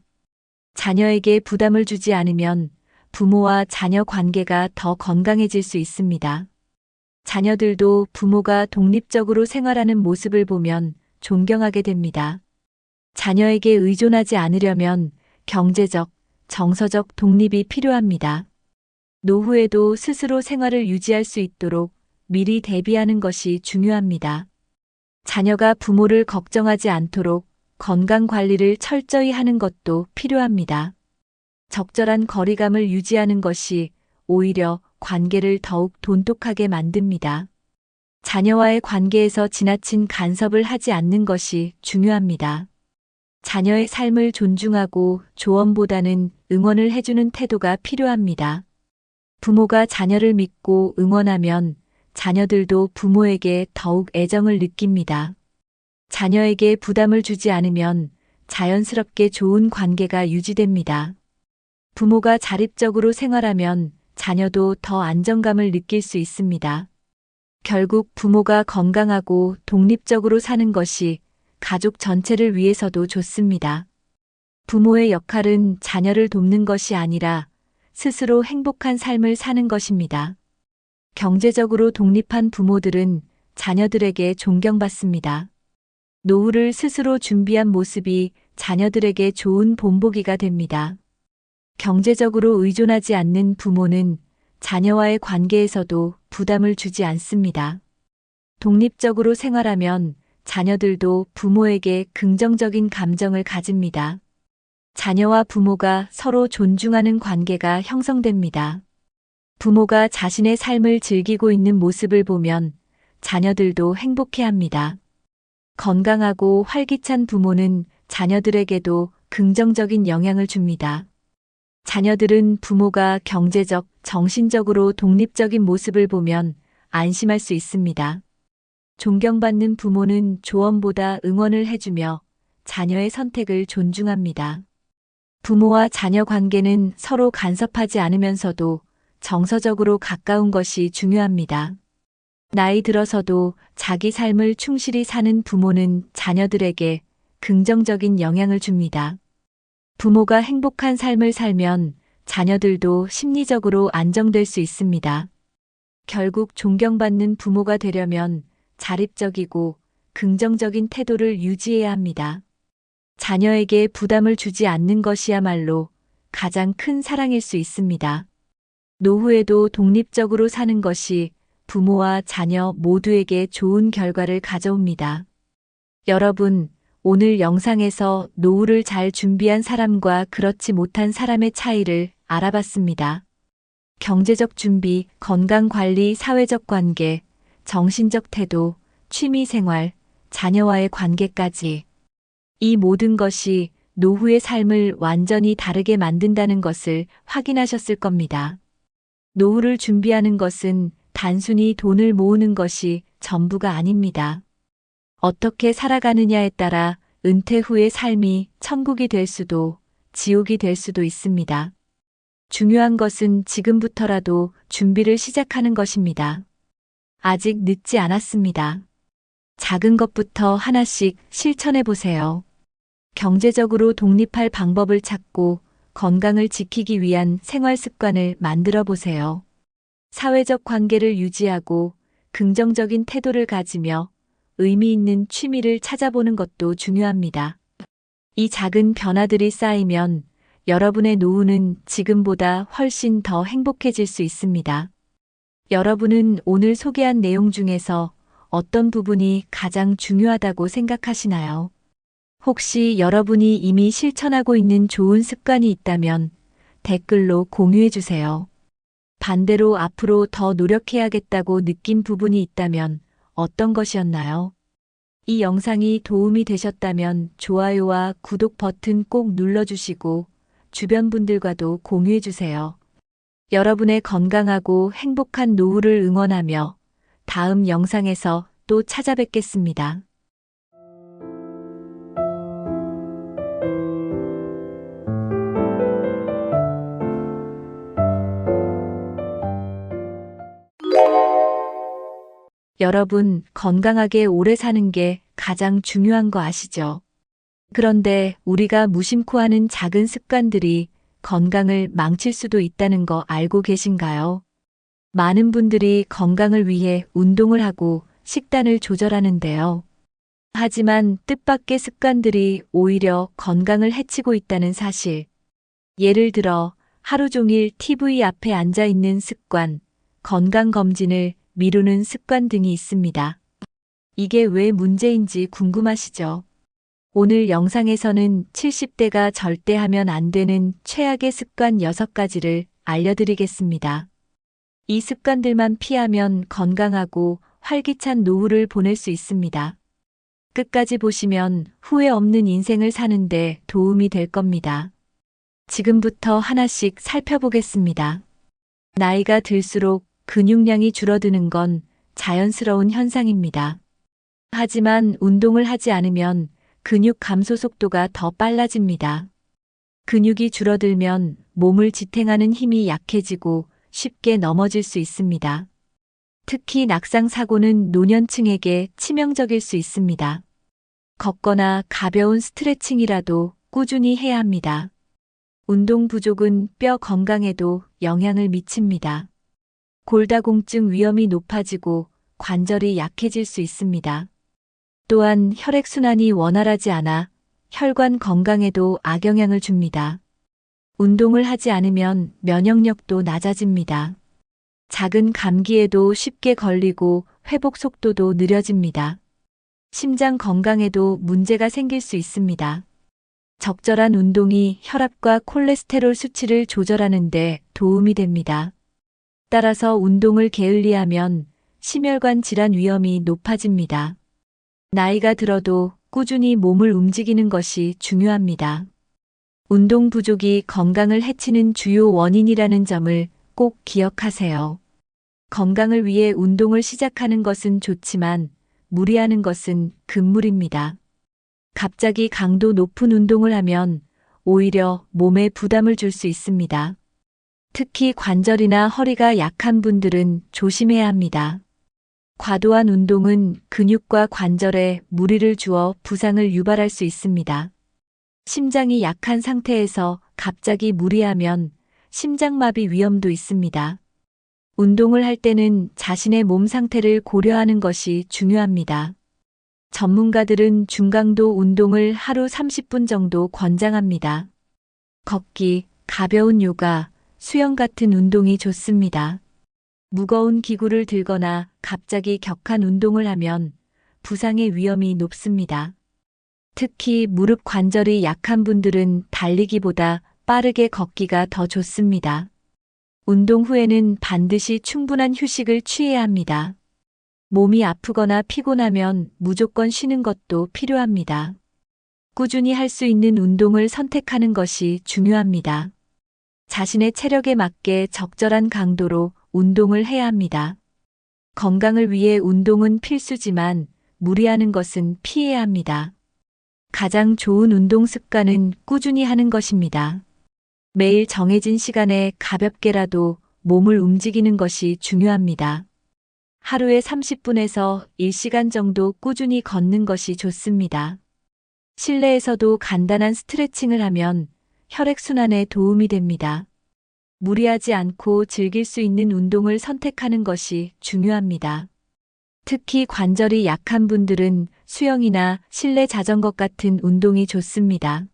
자녀에게 부담을 주지 않으면 부모와 자녀 관계가 더 건강해질 수 있습니다. 자녀들도 부모가 독립적으로 생활하는 모습을 보면 존경하게 됩니다. 자녀에게 의존하지 않으려면 경제적, 정서적 독립이 필요합니다. 노후에도 스스로 생활을 유지할 수 있도록 미리 대비하는 것이 중요합니다. 자녀가 부모를 걱정하지 않도록 건강 관리를 철저히 하는 것도 필요합니다. 적절한 거리감을 유지하는 것이 오히려 관계를 더욱 돈독하게 만듭니다. 자녀와의 관계에서 지나친 간섭을 하지 않는 것이 중요합니다. 자녀의 삶을 존중하고 조언보다는 응원을 해주는 태도가 필요합니다. 부모가 자녀를 믿고 응원하면 자녀들도 부모에게 더욱 애정을 느낍니다. 자녀에게 부담을 주지 않으면 자연스럽게 좋은 관계가 유지됩니다. 부모가 자립적으로 생활하면 자녀도 더 안정감을 느낄 수 있습니다. 결국 부모가 건강하고 독립적으로 사는 것이 가족 전체를 위해서도 좋습니다. 부모의 역할은 자녀를 돕는 것이 아니라 스스로 행복한 삶을 사는 것입니다. 경제적으로 독립한 부모들은 자녀들에게 존경받습니다. 노후를 스스로 준비한 모습이 자녀들에게 좋은 본보기가 됩니다. 경제적으로 의존하지 않는 부모는 자녀와의 관계에서도 부담을 주지 않습니다. 독립적으로 생활하면 자녀들도 부모에게 긍정적인 감정을 가집니다. 자녀와 부모가 서로 존중하는 관계가 형성됩니다. 부모가 자신의 삶을 즐기고 있는 모습을 보면 자녀들도 행복해합니다. 건강하고 활기찬 부모는 자녀들에게도 긍정적인 영향을 줍니다. 자녀들은 부모가 경제적, 정신적으로 독립적인 모습을 보면 안심할 수 있습니다. 존경받는 부모는 조언보다 응원을 해주며 자녀의 선택을 존중합니다. 부모와 자녀 관계는 서로 간섭하지 않으면서도 정서적으로 가까운 것이 중요합니다. 나이 들어서도 자기 삶을 충실히 사는 부모는 자녀들에게 긍정적인 영향을 줍니다. 부모가 행복한 삶을 살면 자녀들도 심리적으로 안정될 수 있습니다. 결국 존경받는 부모가 되려면 자립적이고 긍정적인 태도를 유지해야 합니다. 자녀에게 부담을 주지 않는 것이야말로 가장 큰 사랑일 수 있습니다. 노후에도 독립적으로 사는 것이 부모와 자녀 모두에게 좋은 결과를 가져옵니다. 여러분, 오늘 영상에서 노후를 잘 준비한 사람과 그렇지 못한 사람의 차이를 알아봤습니다. 경제적 준비, 건강 관리, 사회적 관계, 정신적 태도, 취미 생활, 자녀와의 관계까지. 이 모든 것이 노후의 삶을 완전히 다르게 만든다는 것을 확인하셨을 겁니다. 노후를 준비하는 것은 단순히 돈을 모으는 것이 전부가 아닙니다. 어떻게 살아가느냐에 따라 은퇴 후의 삶이 천국이 될 수도 지옥이 될 수도 있습니다. 중요한 것은 지금부터라도 준비를 시작하는 것입니다. 아직 늦지 않았습니다. 작은 것부터 하나씩 실천해 보세요. 경제적으로 독립할 방법을 찾고 건강을 지키기 위한 생활 습관을 만들어 보세요. 사회적 관계를 유지하고 긍정적인 태도를 가지며 의미 있는 취미를 찾아보는 것도 중요합니다. 이 작은 변화들이 쌓이면 여러분의 노후는 지금보다 훨씬 더 행복해질 수 있습니다. 여러분은 오늘 소개한 내용 중에서 어떤 부분이 가장 중요하다고 생각하시나요? 혹시 여러분이 이미 실천하고 있는 좋은 습관이 있다면 댓글로 공유해 주세요. 반대로 앞으로 더 노력해야겠다고 느낀 부분이 있다면 어떤 것이었나요? 이 영상이 도움이 되셨다면 좋아요와 구독 버튼 꼭 눌러주시고 주변 분들과도 공유해 주세요. 여러분의 건강하고 행복한 노후를 응원하며 다음 영상에서 또 찾아뵙겠습니다. 여러분, 건강하게 오래 사는 게 가장 중요한 거 아시죠? 그런데 우리가 무심코 하는 작은 습관들이 건강을 망칠 수도 있다는 거 알고 계신가요? 많은 분들이 건강을 위해 운동을 하고 식단을 조절하는데요. 하지만 뜻밖의 습관들이 오히려 건강을 해치고 있다는 사실. 예를 들어 하루 종일 TV 앞에 앉아 있는 습관, 건강검진을 미루는 습관 등이 있습니다. 이게 왜 문제인지 궁금하시죠? 오늘 영상에서는 70대가 절대 하면 안 되는 최악의 습관 6가지를 알려드리겠습니다. 이 습관들만 피하면 건강하고 활기찬 노후를 보낼 수 있습니다. 끝까지 보시면 후회 없는 인생을 사는데 도움이 될 겁니다. 지금부터 하나씩 살펴보겠습니다. 나이가 들수록 근육량이 줄어드는 건 자연스러운 현상입니다. 하지만 운동을 하지 않으면 근육 감소 속도가 더 빨라집니다. 근육이 줄어들면 몸을 지탱하는 힘이 약해지고 쉽게 넘어질 수 있습니다. 특히 낙상 사고는 노년층에게 치명적일 수 있습니다. 걷거나 가벼운 스트레칭이라도 꾸준히 해야 합니다. 운동 부족은 뼈 건강에도 영향을 미칩니다. 골다공증 위험이 높아지고 관절이 약해질 수 있습니다. 또한 혈액순환이 원활하지 않아 혈관 건강에도 악영향을 줍니다. 운동을 하지 않으면 면역력도 낮아집니다. 작은 감기에도 쉽게 걸리고 회복 속도도 느려집니다. 심장 건강에도 문제가 생길 수 있습니다. 적절한 운동이 혈압과 콜레스테롤 수치를 조절하는 데 도움이 됩니다. 따라서 운동을 게을리하면 심혈관 질환 위험이 높아집니다. 나이가 들어도 꾸준히 몸을 움직이는 것이 중요합니다. 운동 부족이 건강을 해치는 주요 원인이라는 점을 꼭 기억하세요. 건강을 위해 운동을 시작하는 것은 좋지만 무리하는 것은 금물입니다. 갑자기 강도 높은 운동을 하면 오히려 몸에 부담을 줄 수 있습니다. 특히 관절이나 허리가 약한 분들은 조심해야 합니다. 과도한 운동은 근육과 관절에 무리를 주어 부상을 유발할 수 있습니다. 심장이 약한 상태에서 갑자기 무리하면 심장마비 위험도 있습니다. 운동을 할 때는 자신의 몸 상태를 고려하는 것이 중요합니다. 전문가들은 중강도 운동을 하루 30분 정도 권장합니다. 걷기, 가벼운 요가, 수영 같은 운동이 좋습니다. 무거운 기구를 들거나 갑자기 격한 운동을 하면 부상의 위험이 높습니다. 특히 무릎 관절이 약한 분들은 달리기보다 빠르게 걷기가 더 좋습니다. 운동 후에는 반드시 충분한 휴식을 취해야 합니다. 몸이 아프거나 피곤하면 무조건 쉬는 것도 필요합니다. 꾸준히 할 수 있는 운동을 선택하는 것이 중요합니다. 자신의 체력에 맞게 적절한 강도로 운동을 해야 합니다. 건강을 위해 운동은 필수지만 무리하는 것은 피해야 합니다. 가장 좋은 운동 습관은 꾸준히 하는 것입니다. 매일 정해진 시간에 가볍게라도 몸을 움직이는 것이 중요합니다. 하루에 30분에서 1시간 정도 꾸준히 걷는 것이 좋습니다. 실내에서도 간단한 스트레칭을 하면 혈액순환에 도움이 됩니다. 무리하지 않고 즐길 수 있는 운동을 선택하는 것이 중요합니다. 특히 관절이 약한 분들은 수영이나 실내 자전거 같은 운동이 좋습니다.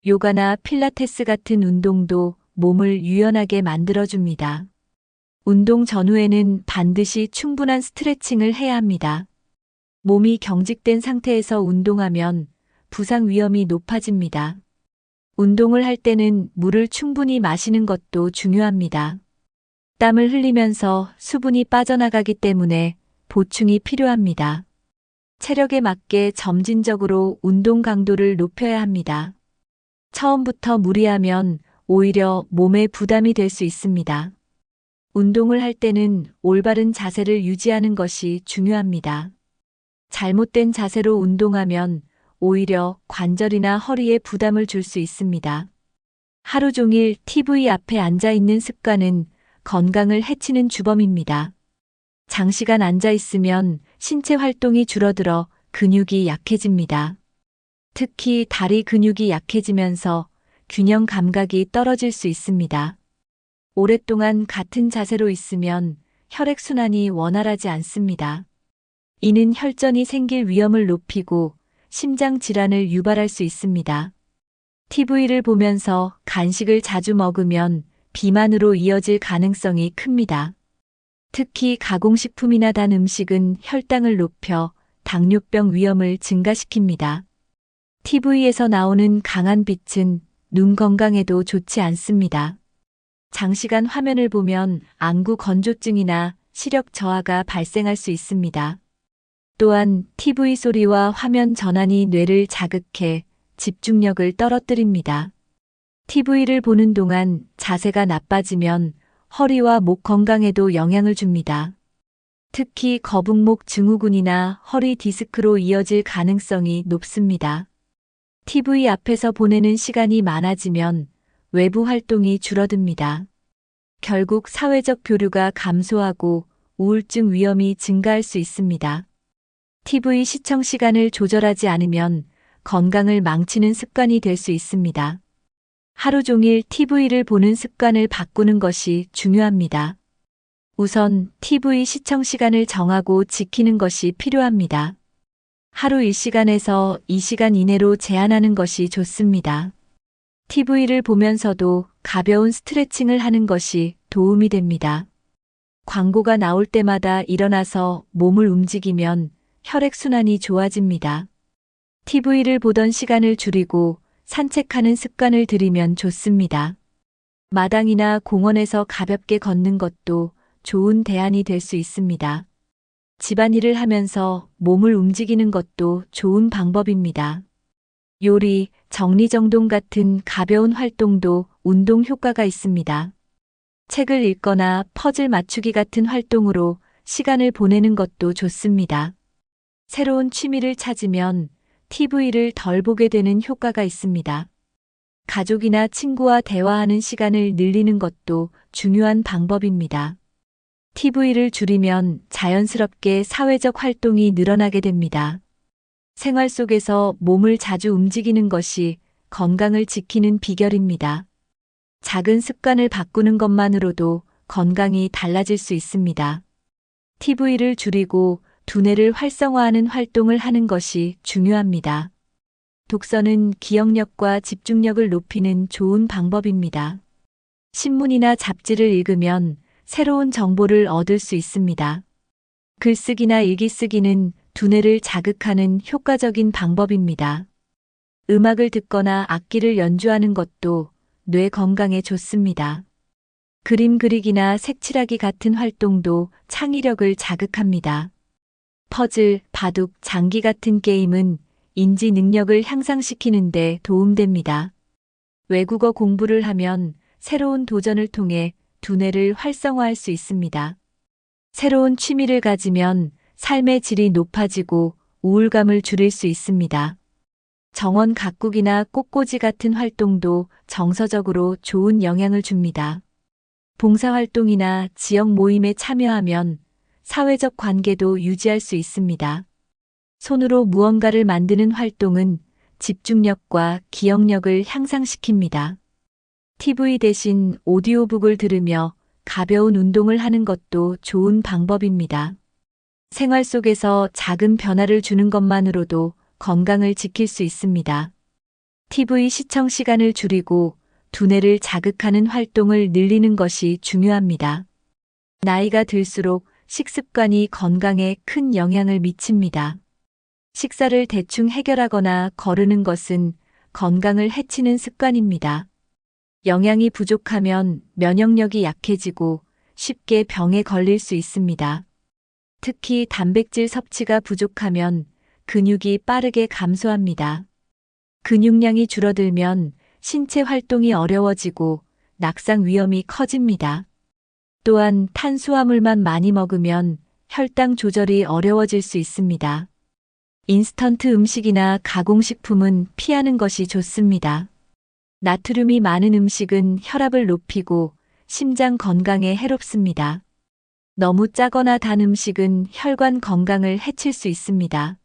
요가나 필라테스 같은 운동도 몸을 유연하게 만들어줍니다. 운동 전후에는 반드시 충분한 스트레칭을 해야 합니다. 몸이 경직된 상태에서 운동하면 부상 위험이 높아집니다. 운동을 할 때는 물을 충분히 마시는 것도 중요합니다. 땀을 흘리면서 수분이 빠져나가기 때문에 보충이 필요합니다. 체력에 맞게 점진적으로 운동 강도를 높여야 합니다. 처음부터 무리하면 오히려 몸에 부담이 될 수 있습니다. 운동을 할 때는 올바른 자세를 유지하는 것이 중요합니다. 잘못된 자세로 운동하면 오히려 관절이나 허리에 부담을 줄 수 있습니다. 하루 종일 TV 앞에 앉아 있는 습관은 건강을 해치는 주범입니다. 장시간 앉아 있으면 신체 활동이 줄어들어 근육이 약해집니다. 특히 다리 근육이 약해지면서 균형 감각이 떨어질 수 있습니다. 오랫동안 같은 자세로 있으면 혈액순환이 원활하지 않습니다. 이는 혈전이 생길 위험을 높이고 심장 질환을 유발할 수 있습니다. TV를 보면서 간식을 자주 먹으면 비만으로 이어질 가능성이 큽니다. 특히 가공식품이나 단 음식은 혈당을 높여 당뇨병 위험을 증가시킵니다. TV에서 나오는 강한 빛은 눈 건강에도 좋지 않습니다. 장시간 화면을 보면 안구 건조증이나 시력 저하가 발생할 수 있습니다. 또한 TV 소리와 화면 전환이 뇌를 자극해 집중력을 떨어뜨립니다. TV를 보는 동안 자세가 나빠지면 허리와 목 건강에도 영향을 줍니다. 특히 거북목 증후군이나 허리 디스크로 이어질 가능성이 높습니다. TV 앞에서 보내는 시간이 많아지면 외부 활동이 줄어듭니다. 결국 사회적 교류가 감소하고 우울증 위험이 증가할 수 있습니다. TV 시청 시간을 조절하지 않으면 건강을 망치는 습관이 될 수 있습니다. 하루 종일 TV를 보는 습관을 바꾸는 것이 중요합니다. 우선 TV 시청 시간을 정하고 지키는 것이 필요합니다. 하루 1시간에서 2시간 이내로 제한하는 것이 좋습니다. TV를 보면서도 가벼운 스트레칭을 하는 것이 도움이 됩니다. 광고가 나올 때마다 일어나서 몸을 움직이면 혈액순환이 좋아집니다. TV를 보던 시간을 줄이고 산책하는 습관을 들이면 좋습니다. 마당이나 공원에서 가볍게 걷는 것도 좋은 대안이 될 수 있습니다. 집안일을 하면서 몸을 움직이는 것도 좋은 방법입니다. 요리, 정리정돈 같은 가벼운 활동도 운동 효과가 있습니다. 책을 읽거나 퍼즐 맞추기 같은 활동으로 시간을 보내는 것도 좋습니다. 새로운 취미를 찾으면 TV를 덜 보게 되는 효과가 있습니다. 가족이나 친구와 대화하는 시간을 늘리는 것도 중요한 방법입니다. TV를 줄이면 자연스럽게 사회적 활동이 늘어나게 됩니다. 생활 속에서 몸을 자주 움직이는 것이 건강을 지키는 비결입니다. 작은 습관을 바꾸는 것만으로도 건강이 달라질 수 있습니다. TV를 줄이고 두뇌를 활성화하는 활동을 하는 것이 중요합니다. 독서는 기억력과 집중력을 높이는 좋은 방법입니다. 신문이나 잡지를 읽으면 새로운 정보를 얻을 수 있습니다. 글쓰기나 일기쓰기는 두뇌를 자극하는 효과적인 방법입니다. 음악을 듣거나 악기를 연주하는 것도 뇌 건강에 좋습니다. 그림 그리기나 색칠하기 같은 활동도 창의력을 자극합니다. 퍼즐, 바둑, 장기 같은 게임은 인지 능력을 향상시키는 데 도움됩니다. 외국어 공부를 하면 새로운 도전을 통해 두뇌를 활성화할 수 있습니다. 새로운 취미를 가지면 삶의 질이 높아지고 우울감을 줄일 수 있습니다. 정원 가꾸기나 꽃꽂이 같은 활동도 정서적으로 좋은 영향을 줍니다. 봉사활동이나 지역 모임에 참여하면 사회적 관계도 유지할 수 있습니다. 손으로 무언가를 만드는 활동은 집중력과 기억력을 향상시킵니다. TV 대신 오디오북을 들으며 가벼운 운동을 하는 것도 좋은 방법입니다. 생활 속에서 작은 변화를 주는 것만으로도 건강을 지킬 수 있습니다. TV 시청 시간을 줄이고 두뇌를 자극하는 활동을 늘리는 것이 중요합니다. 나이가 들수록 식습관이 건강에 큰 영향을 미칩니다. 식사를 대충 해결하거나 거르는 것은 건강을 해치는 습관입니다. 영양이 부족하면 면역력이 약해지고 쉽게 병에 걸릴 수 있습니다. 특히 단백질 섭취가 부족하면 근육이 빠르게 감소합니다. 근육량이 줄어들면 신체 활동이 어려워지고 낙상 위험이 커집니다. 또한 탄수화물만 많이 먹으면 혈당 조절이 어려워질 수 있습니다. 인스턴트 음식이나 가공식품은 피하는 것이 좋습니다. 나트륨이 많은 음식은 혈압을 높이고 심장 건강에 해롭습니다. 너무 짜거나 단 음식은 혈관 건강을 해칠 수 있습니다.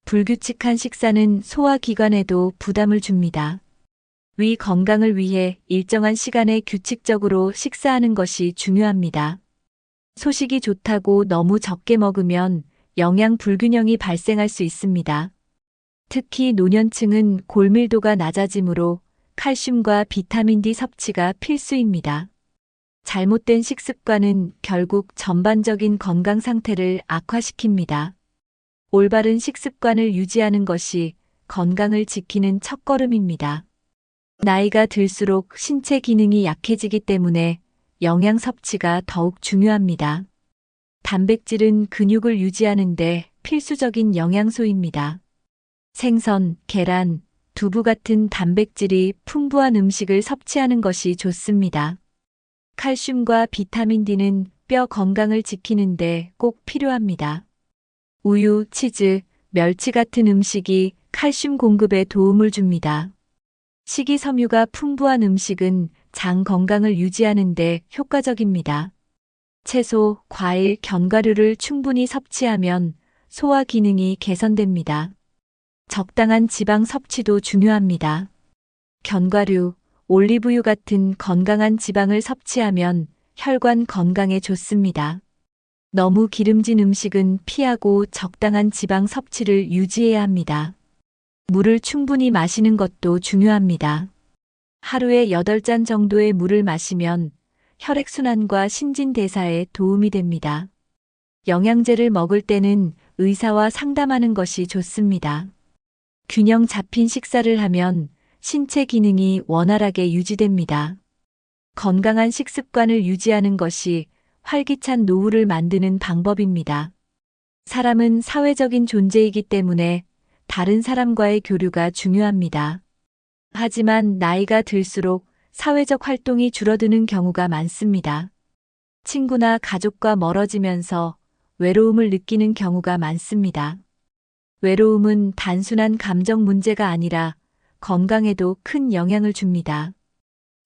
불규칙한 식사는 소화기관에도 부담을 줍니다. 위 건강을 위해 일정한 시간에 규칙적으로 식사하는 것이 중요합니다. 소식이 좋다고 너무 적게 먹으면 영양 불균형이 발생할 수 있습니다. 특히 노년층은 골밀도가 낮아지므로 칼슘과 비타민 D 섭취가 필수입니다. 잘못된 식습관은 결국 전반적인 건강 상태를 악화시킵니다. 올바른 식습관을 유지하는 것이 건강을 지키는 첫걸음입니다. 나이가 들수록 신체 기능이 약해지기 때문에 영양 섭취가 더욱 중요합니다. 단백질은 근육을 유지하는 데 필수적인 영양소입니다. 생선, 계란, 두부 같은 단백질이 풍부한 음식을 섭취하는 것이 좋습니다. 칼슘과 비타민 D는 뼈 건강을 지키는데 꼭 필요합니다. 우유, 치즈, 멸치 같은 음식이 칼슘 공급에 도움을 줍니다. 식이섬유가 풍부한 음식은 장 건강을 유지하는 데 효과적입니다. 채소, 과일, 견과류를 충분히 섭취하면 소화 기능이 개선됩니다. 적당한 지방 섭취도 중요합니다. 견과류, 올리브유 같은 건강한 지방을 섭취하면 혈관 건강에 좋습니다. 너무 기름진 음식은 피하고 적당한 지방 섭취를 유지해야 합니다. 물을 충분히 마시는 것도 중요합니다. 하루에 8잔 정도의 물을 마시면 혈액순환과 신진대사에 도움이 됩니다. 영양제를 먹을 때는 의사와 상담하는 것이 좋습니다. 균형 잡힌 식사를 하면 신체 기능이 원활하게 유지됩니다. 건강한 식습관을 유지하는 것이 활기찬 노후를 만드는 방법입니다. 사람은 사회적인 존재이기 때문에 다른 사람과의 교류가 중요합니다. 하지만 나이가 들수록 사회적 활동이 줄어드는 경우가 많습니다. 친구나 가족과 멀어지면서 외로움을 느끼는 경우가 많습니다. 외로움은 단순한 감정 문제가 아니라 건강에도 큰 영향을 줍니다.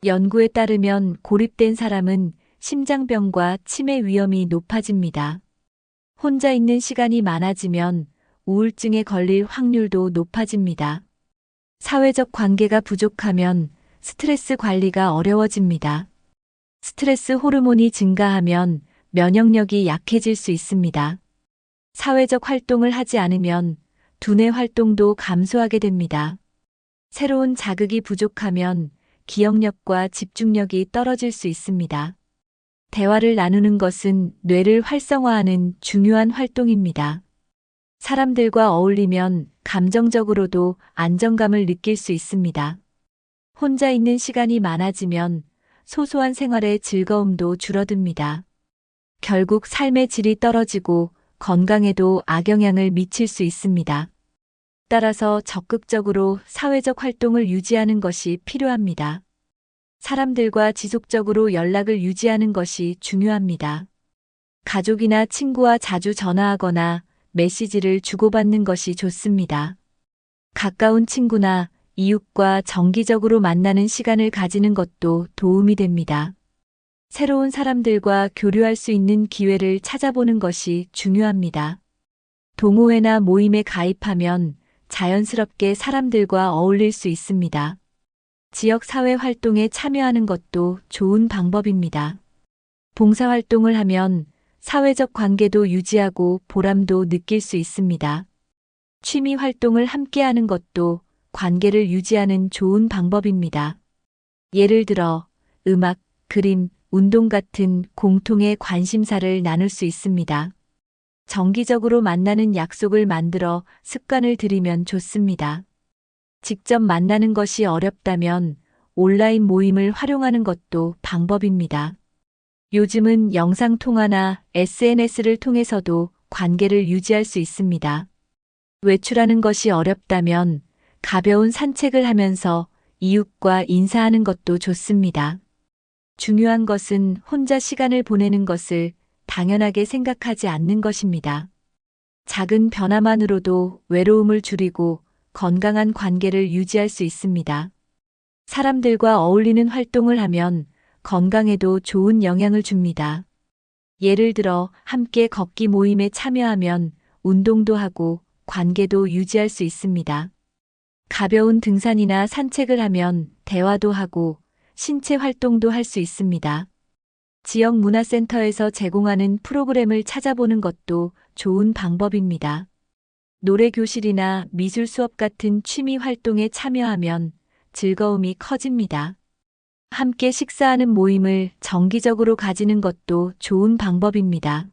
연구에 따르면 고립된 사람은 심장병과 치매 위험이 높아집니다. 혼자 있는 시간이 많아지면 우울증에 걸릴 확률도 높아집니다. 사회적 관계가 부족하면 스트레스 관리가 어려워집니다. 스트레스 호르몬이 증가하면 면역력이 약해질 수 있습니다. 사회적 활동을 하지 않으면 두뇌 활동도 감소하게 됩니다. 새로운 자극이 부족하면 기억력과 집중력이 떨어질 수 있습니다. 대화를 나누는 것은 뇌를 활성화하는 중요한 활동입니다. 사람들과 어울리면 감정적으로도 안정감을 느낄 수 있습니다. 혼자 있는 시간이 많아지면 소소한 생활의 즐거움도 줄어듭니다. 결국 삶의 질이 떨어지고 건강에도 악영향을 미칠 수 있습니다. 따라서 적극적으로 사회적 활동을 유지하는 것이 필요합니다. 사람들과 지속적으로 연락을 유지하는 것이 중요합니다. 가족이나 친구와 자주 전화하거나 메시지를 주고받는 것이 좋습니다. 가까운 친구나 이웃과 정기적으로 만나는 시간을 가지는 것도 도움이 됩니다. 새로운 사람들과 교류할 수 있는 기회를 찾아보는 것이 중요합니다. 동호회나 모임에 가입하면 자연스럽게 사람들과 어울릴 수 있습니다. 지역 사회 활동에 참여하는 것도 좋은 방법입니다. 봉사활동을 하면 사회적 관계도 유지하고 보람도 느낄 수 있습니다. 취미 활동을 함께하는 것도 관계를 유지하는 좋은 방법입니다. 예를 들어 음악, 그림, 운동 같은 공통의 관심사를 나눌 수 있습니다. 정기적으로 만나는 약속을 만들어 습관을 들이면 좋습니다. 직접 만나는 것이 어렵다면 온라인 모임을 활용하는 것도 방법입니다. 요즘은 영상통화나 SNS를 통해서도 관계를 유지할 수 있습니다. 외출하는 것이 어렵다면 가벼운 산책을 하면서 이웃과 인사하는 것도 좋습니다. 중요한 것은 혼자 시간을 보내는 것을 당연하게 생각하지 않는 것입니다. 작은 변화만으로도 외로움을 줄이고 건강한 관계를 유지할 수 있습니다. 사람들과 어울리는 활동을 하면 건강에도 좋은 영향을 줍니다. 예를 들어 함께 걷기 모임에 참여하면 운동도 하고 관계도 유지할 수 있습니다. 가벼운 등산이나 산책을 하면 대화도 하고 신체 활동도 할 수 있습니다. 지역 문화센터에서 제공하는 프로그램을 찾아보는 것도 좋은 방법입니다. 노래 교실이나 미술 수업 같은 취미 활동에 참여하면 즐거움이 커집니다. 함께 식사하는 모임을 정기적으로 가지는 것도 좋은 방법입니다.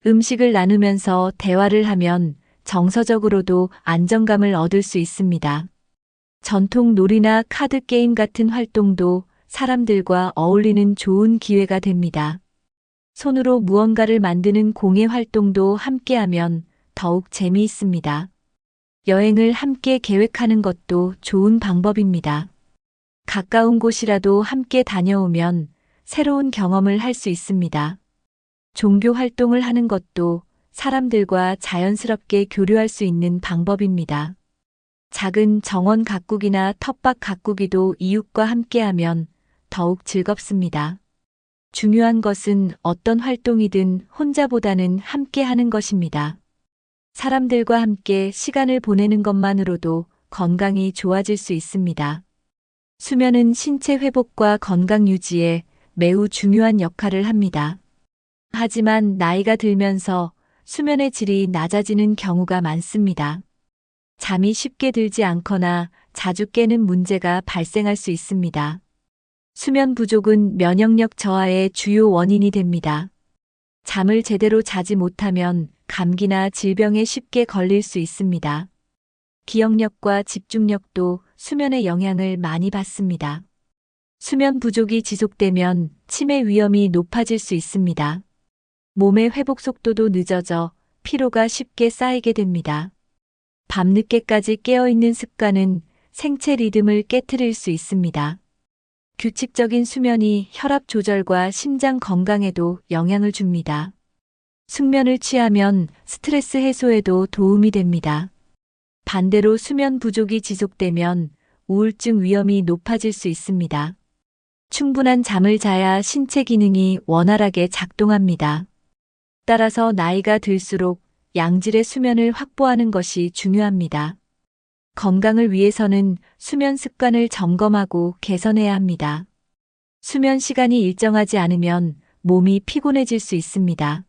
음식을 나누면서 대화를 하면 정서적으로도 안정감을 얻을 수 있습니다. 전통 놀이나 카드 게임 같은 활동도 사람들과 어울리는 좋은 기회가 됩니다. 손으로 무언가를 만드는 공예 활동도 함께하면 더욱 재미있습니다. 여행을 함께 계획하는 것도 좋은 방법입니다. 가까운 곳이라도 함께 다녀오면 새로운 경험을 할 수 있습니다. 종교 활동을 하는 것도 사람들과 자연스럽게 교류할 수 있는 방법입니다. 작은 정원 가꾸기나 텃밭 가꾸기도 이웃과 함께하면 더욱 즐겁습니다. 중요한 것은 어떤 활동이든 혼자보다는 함께하는 것입니다. 사람들과 함께 시간을 보내는 것만으로도 건강이 좋아질 수 있습니다. 수면은 신체 회복과 건강 유지에 매우 중요한 역할을 합니다. 하지만 나이가 들면서 수면의 질이 낮아지는 경우가 많습니다. 잠이 쉽게 들지 않거나 자주 깨는 문제가 발생할 수 있습니다. 수면 부족은 면역력 저하의 주요 원인이 됩니다. 잠을 제대로 자지 못하면 감기나 질병에 쉽게 걸릴 수 있습니다. 기억력과 집중력도 수면의 영향을 많이 받습니다. 수면 부족이 지속되면 치매 위험이 높아질 수 있습니다. 몸의 회복 속도도 늦어져 피로가 쉽게 쌓이게 됩니다. 밤늦게까지 깨어있는 습관은 생체 리듬을 깨트릴 수 있습니다. 규칙적인 수면이 혈압 조절과 심장 건강에도 영향을 줍니다. 숙면을 취하면 스트레스 해소에도 도움이 됩니다. 반대로 수면 부족이 지속되면 우울증 위험이 높아질 수 있습니다. 충분한 잠을 자야 신체 기능이 원활하게 작동합니다. 따라서 나이가 들수록 양질의 수면을 확보하는 것이 중요합니다. 건강을 위해서는 수면 습관을 점검하고 개선해야 합니다. 수면 시간이 일정하지 않으면 몸이 피곤해질 수 있습니다.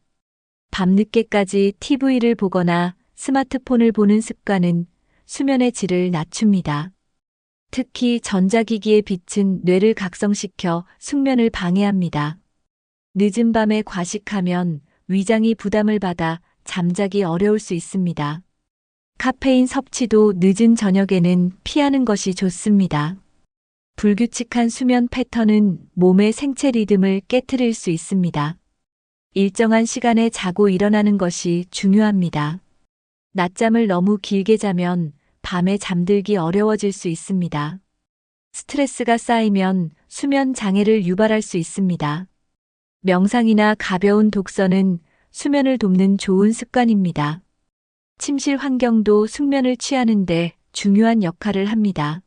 밤늦게까지 TV를 보거나 스마트폰을 보는 습관은 수면의 질을 낮춥니다. 특히 전자기기의 빛은 뇌를 각성시켜 숙면을 방해합니다. 늦은 밤에 과식하면 위장이 부담을 받아 잠자기 어려울 수 있습니다. 카페인 섭취도 늦은 저녁에는 피하는 것이 좋습니다. 불규칙한 수면 패턴은 몸의 생체 리듬을 깨트릴 수 있습니다. 일정한 시간에 자고 일어나는 것이 중요합니다. 낮잠을 너무 길게 자면 밤에 잠들기 어려워질 수 있습니다. 스트레스가 쌓이면 수면 장애를 유발할 수 있습니다. 명상이나 가벼운 독서는 수면을 돕는 좋은 습관입니다. 침실 환경도 숙면을 취하는데 중요한 역할을 합니다.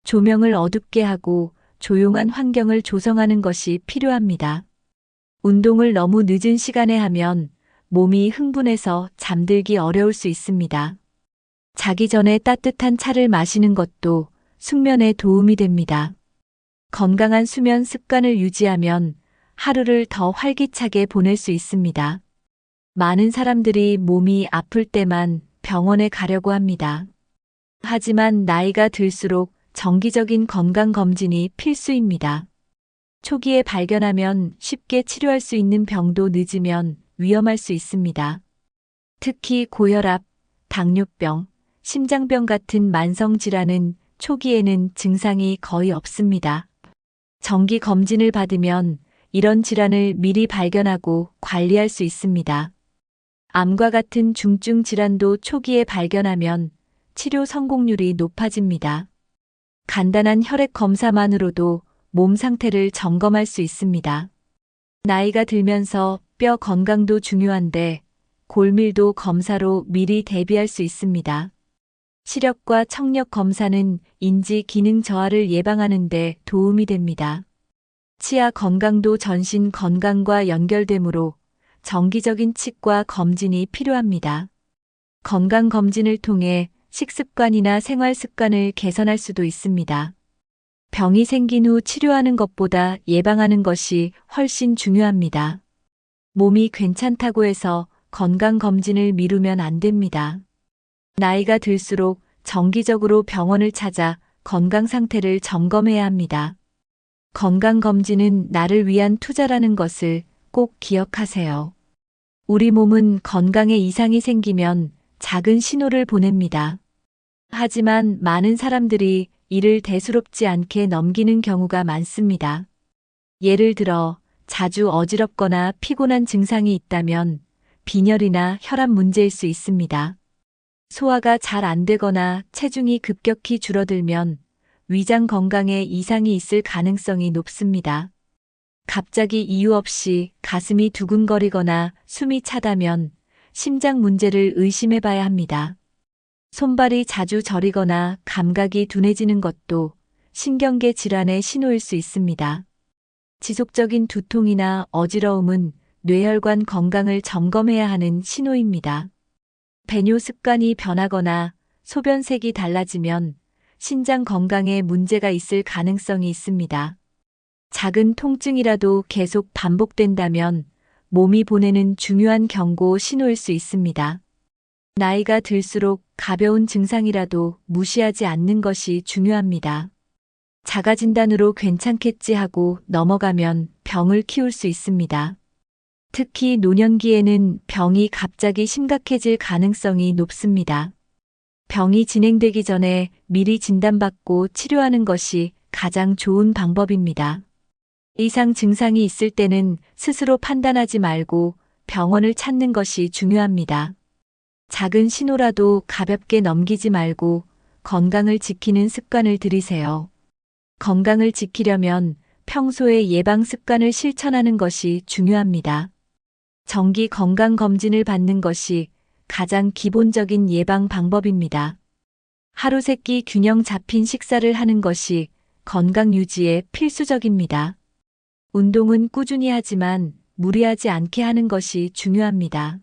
조명을 어둡게 하고 조용한 환경을 조성하는 것이 필요합니다. 운동을 너무 늦은 시간에 하면 몸이 흥분해서 잠들기 어려울 수 있습니다. 자기 전에 따뜻한 차를 마시는 것도 숙면에 도움이 됩니다. 건강한 수면 습관을 유지하면 하루를 더 활기차게 보낼 수 있습니다. 많은 사람들이 몸이 아플 때만 병원에 가려고 합니다. 하지만 나이가 들수록 정기적인 건강검진이 필수입니다. 초기에 발견하면 쉽게 치료할 수 있는 병도 늦으면 위험할 수 있습니다. 특히 고혈압, 당뇨병, 심장병 같은 만성질환은 초기에는 증상이 거의 없습니다. 정기 검진을 받으면 이런 질환을 미리 발견하고 관리할 수 있습니다. 암과 같은 중증 질환도 초기에 발견하면 치료 성공률이 높아집니다. 간단한 혈액 검사만으로도 몸 상태를 점검할 수 있습니다. 나이가 들면서 뼈 건강도 중요한데 골밀도 검사로 미리 대비할 수 있습니다. 시력과 청력 검사는 인지 기능 저하를 예방하는 데 도움이 됩니다. 치아 건강도 전신 건강과 연결되므로 정기적인 치과 검진이 필요합니다. 건강검진을 통해 식습관이나 생활 습관을 개선할 수도 있습니다. 병이 생긴 후 치료하는 것보다 예방하는 것이 훨씬 중요합니다. 몸이 괜찮다고 해서 건강검진을 미루면 안 됩니다. 나이가 들수록 정기적으로 병원을 찾아 건강 상태를 점검해야 합니다. 건강검진은 나를 위한 투자라는 것을 꼭 기억하세요. 우리 몸은 건강에 이상이 생기면 작은 신호를 보냅니다. 하지만 많은 사람들이 이를 대수롭지 않게 넘기는 경우가 많습니다. 예를 들어 자주 어지럽거나 피곤한 증상이 있다면 빈혈이나 혈압 문제일 수 있습니다. 소화가 잘 안 되거나 체중이 급격히 줄어들면 위장 건강에 이상이 있을 가능성이 높습니다. 갑자기 이유 없이 가슴이 두근거리거나 숨이 차다면 심장 문제를 의심해 봐야 합니다. 손발이 자주 저리거나 감각이 둔해지는 것도 신경계 질환의 신호일 수 있습니다. 지속적인 두통이나 어지러움은 뇌혈관 건강을 점검해야 하는 신호입니다. 배뇨 습관이 변하거나 소변색이 달라지면 신장 건강에 문제가 있을 가능성이 있습니다. 작은 통증이라도 계속 반복된다면 몸이 보내는 중요한 경고 신호일 수 있습니다. 나이가 들수록 가벼운 증상이라도 무시하지 않는 것이 중요합니다. 자가진단으로 괜찮겠지 하고 넘어가면 병을 키울 수 있습니다. 특히 노년기에는 병이 갑자기 심각해질 가능성이 높습니다. 병이 진행되기 전에 미리 진단받고 치료하는 것이 가장 좋은 방법입니다. 이상 증상이 있을 때는 스스로 판단하지 말고 병원을 찾는 것이 중요합니다. 작은 신호라도 가볍게 넘기지 말고 건강을 지키는 습관을 들이세요. 건강을 지키려면 평소에 예방 습관을 실천하는 것이 중요합니다. 정기 건강검진을 받는 것이 가장 기본적인 예방 방법입니다. 하루 세 끼 균형 잡힌 식사를 하는 것이 건강 유지에 필수적입니다. 운동은 꾸준히 하지만 무리하지 않게 하는 것이 중요합니다.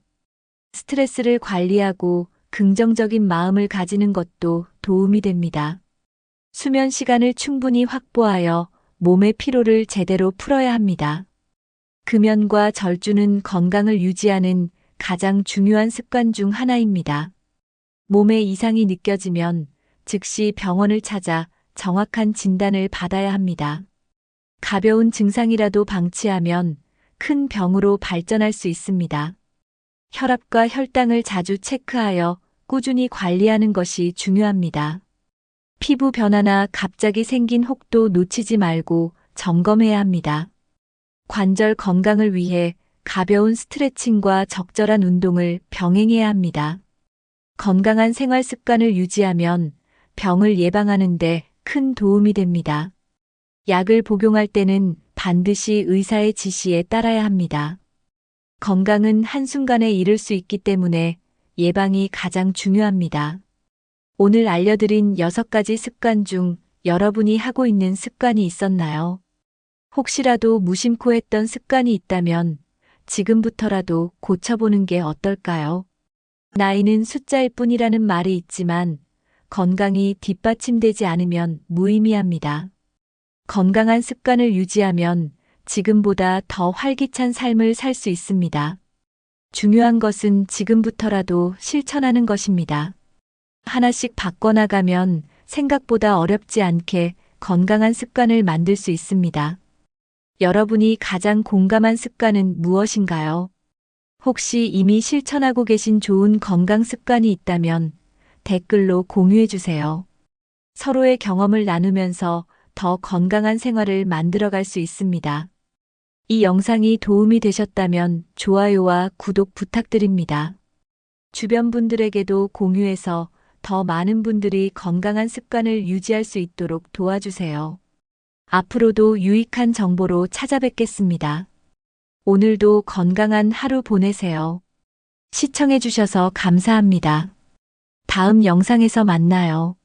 스트레스를 관리하고 긍정적인 마음을 가지는 것도 도움이 됩니다. 수면 시간을 충분히 확보하여 몸의 피로를 제대로 풀어야 합니다. 금연과 절주는 건강을 유지하는 가장 중요한 습관 중 하나입니다. 몸에 이상이 느껴지면 즉시 병원을 찾아 정확한 진단을 받아야 합니다. 가벼운 증상이라도 방치하면 큰 병으로 발전할 수 있습니다. 혈압과 혈당을 자주 체크하여 꾸준히 관리하는 것이 중요합니다. 피부 변화나 갑자기 생긴 혹도 놓치지 말고 점검해야 합니다. 관절 건강을 위해 가벼운 스트레칭과 적절한 운동을 병행해야 합니다. 건강한 생활 습관을 유지하면 병을 예방하는 데 큰 도움이 됩니다. 약을 복용할 때는 반드시 의사의 지시에 따라야 합니다. 건강은 한순간에 이룰 수 있기 때문에 예방이 가장 중요합니다. 오늘 알려드린 6가지 습관 중 여러분이 하고 있는 습관이 있었나요? 혹시라도 무심코 했던 습관이 있다면 지금부터라도 고쳐보는 게 어떨까요? 나이는 숫자일 뿐이라는 말이 있지만 건강이 뒷받침되지 않으면 무의미합니다. 건강한 습관을 유지하면 지금보다 더 활기찬 삶을 살 수 있습니다. 중요한 것은 지금부터라도 실천하는 것입니다. 하나씩 바꿔나가면 생각보다 어렵지 않게 건강한 습관을 만들 수 있습니다. 여러분이 가장 공감한 습관은 무엇인가요? 혹시 이미 실천하고 계신 좋은 건강 습관이 있다면 댓글로 공유해 주세요. 서로의 경험을 나누면서 더 건강한 생활을 만들어갈 수 있습니다. 이 영상이 도움이 되셨다면 좋아요와 구독 부탁드립니다. 주변 분들에게도 공유해서 더 많은 분들이 건강한 습관을 유지할 수 있도록 도와주세요. 앞으로도 유익한 정보로 찾아뵙겠습니다. 오늘도 건강한 하루 보내세요. 시청해주셔서 감사합니다. 다음 영상에서 만나요.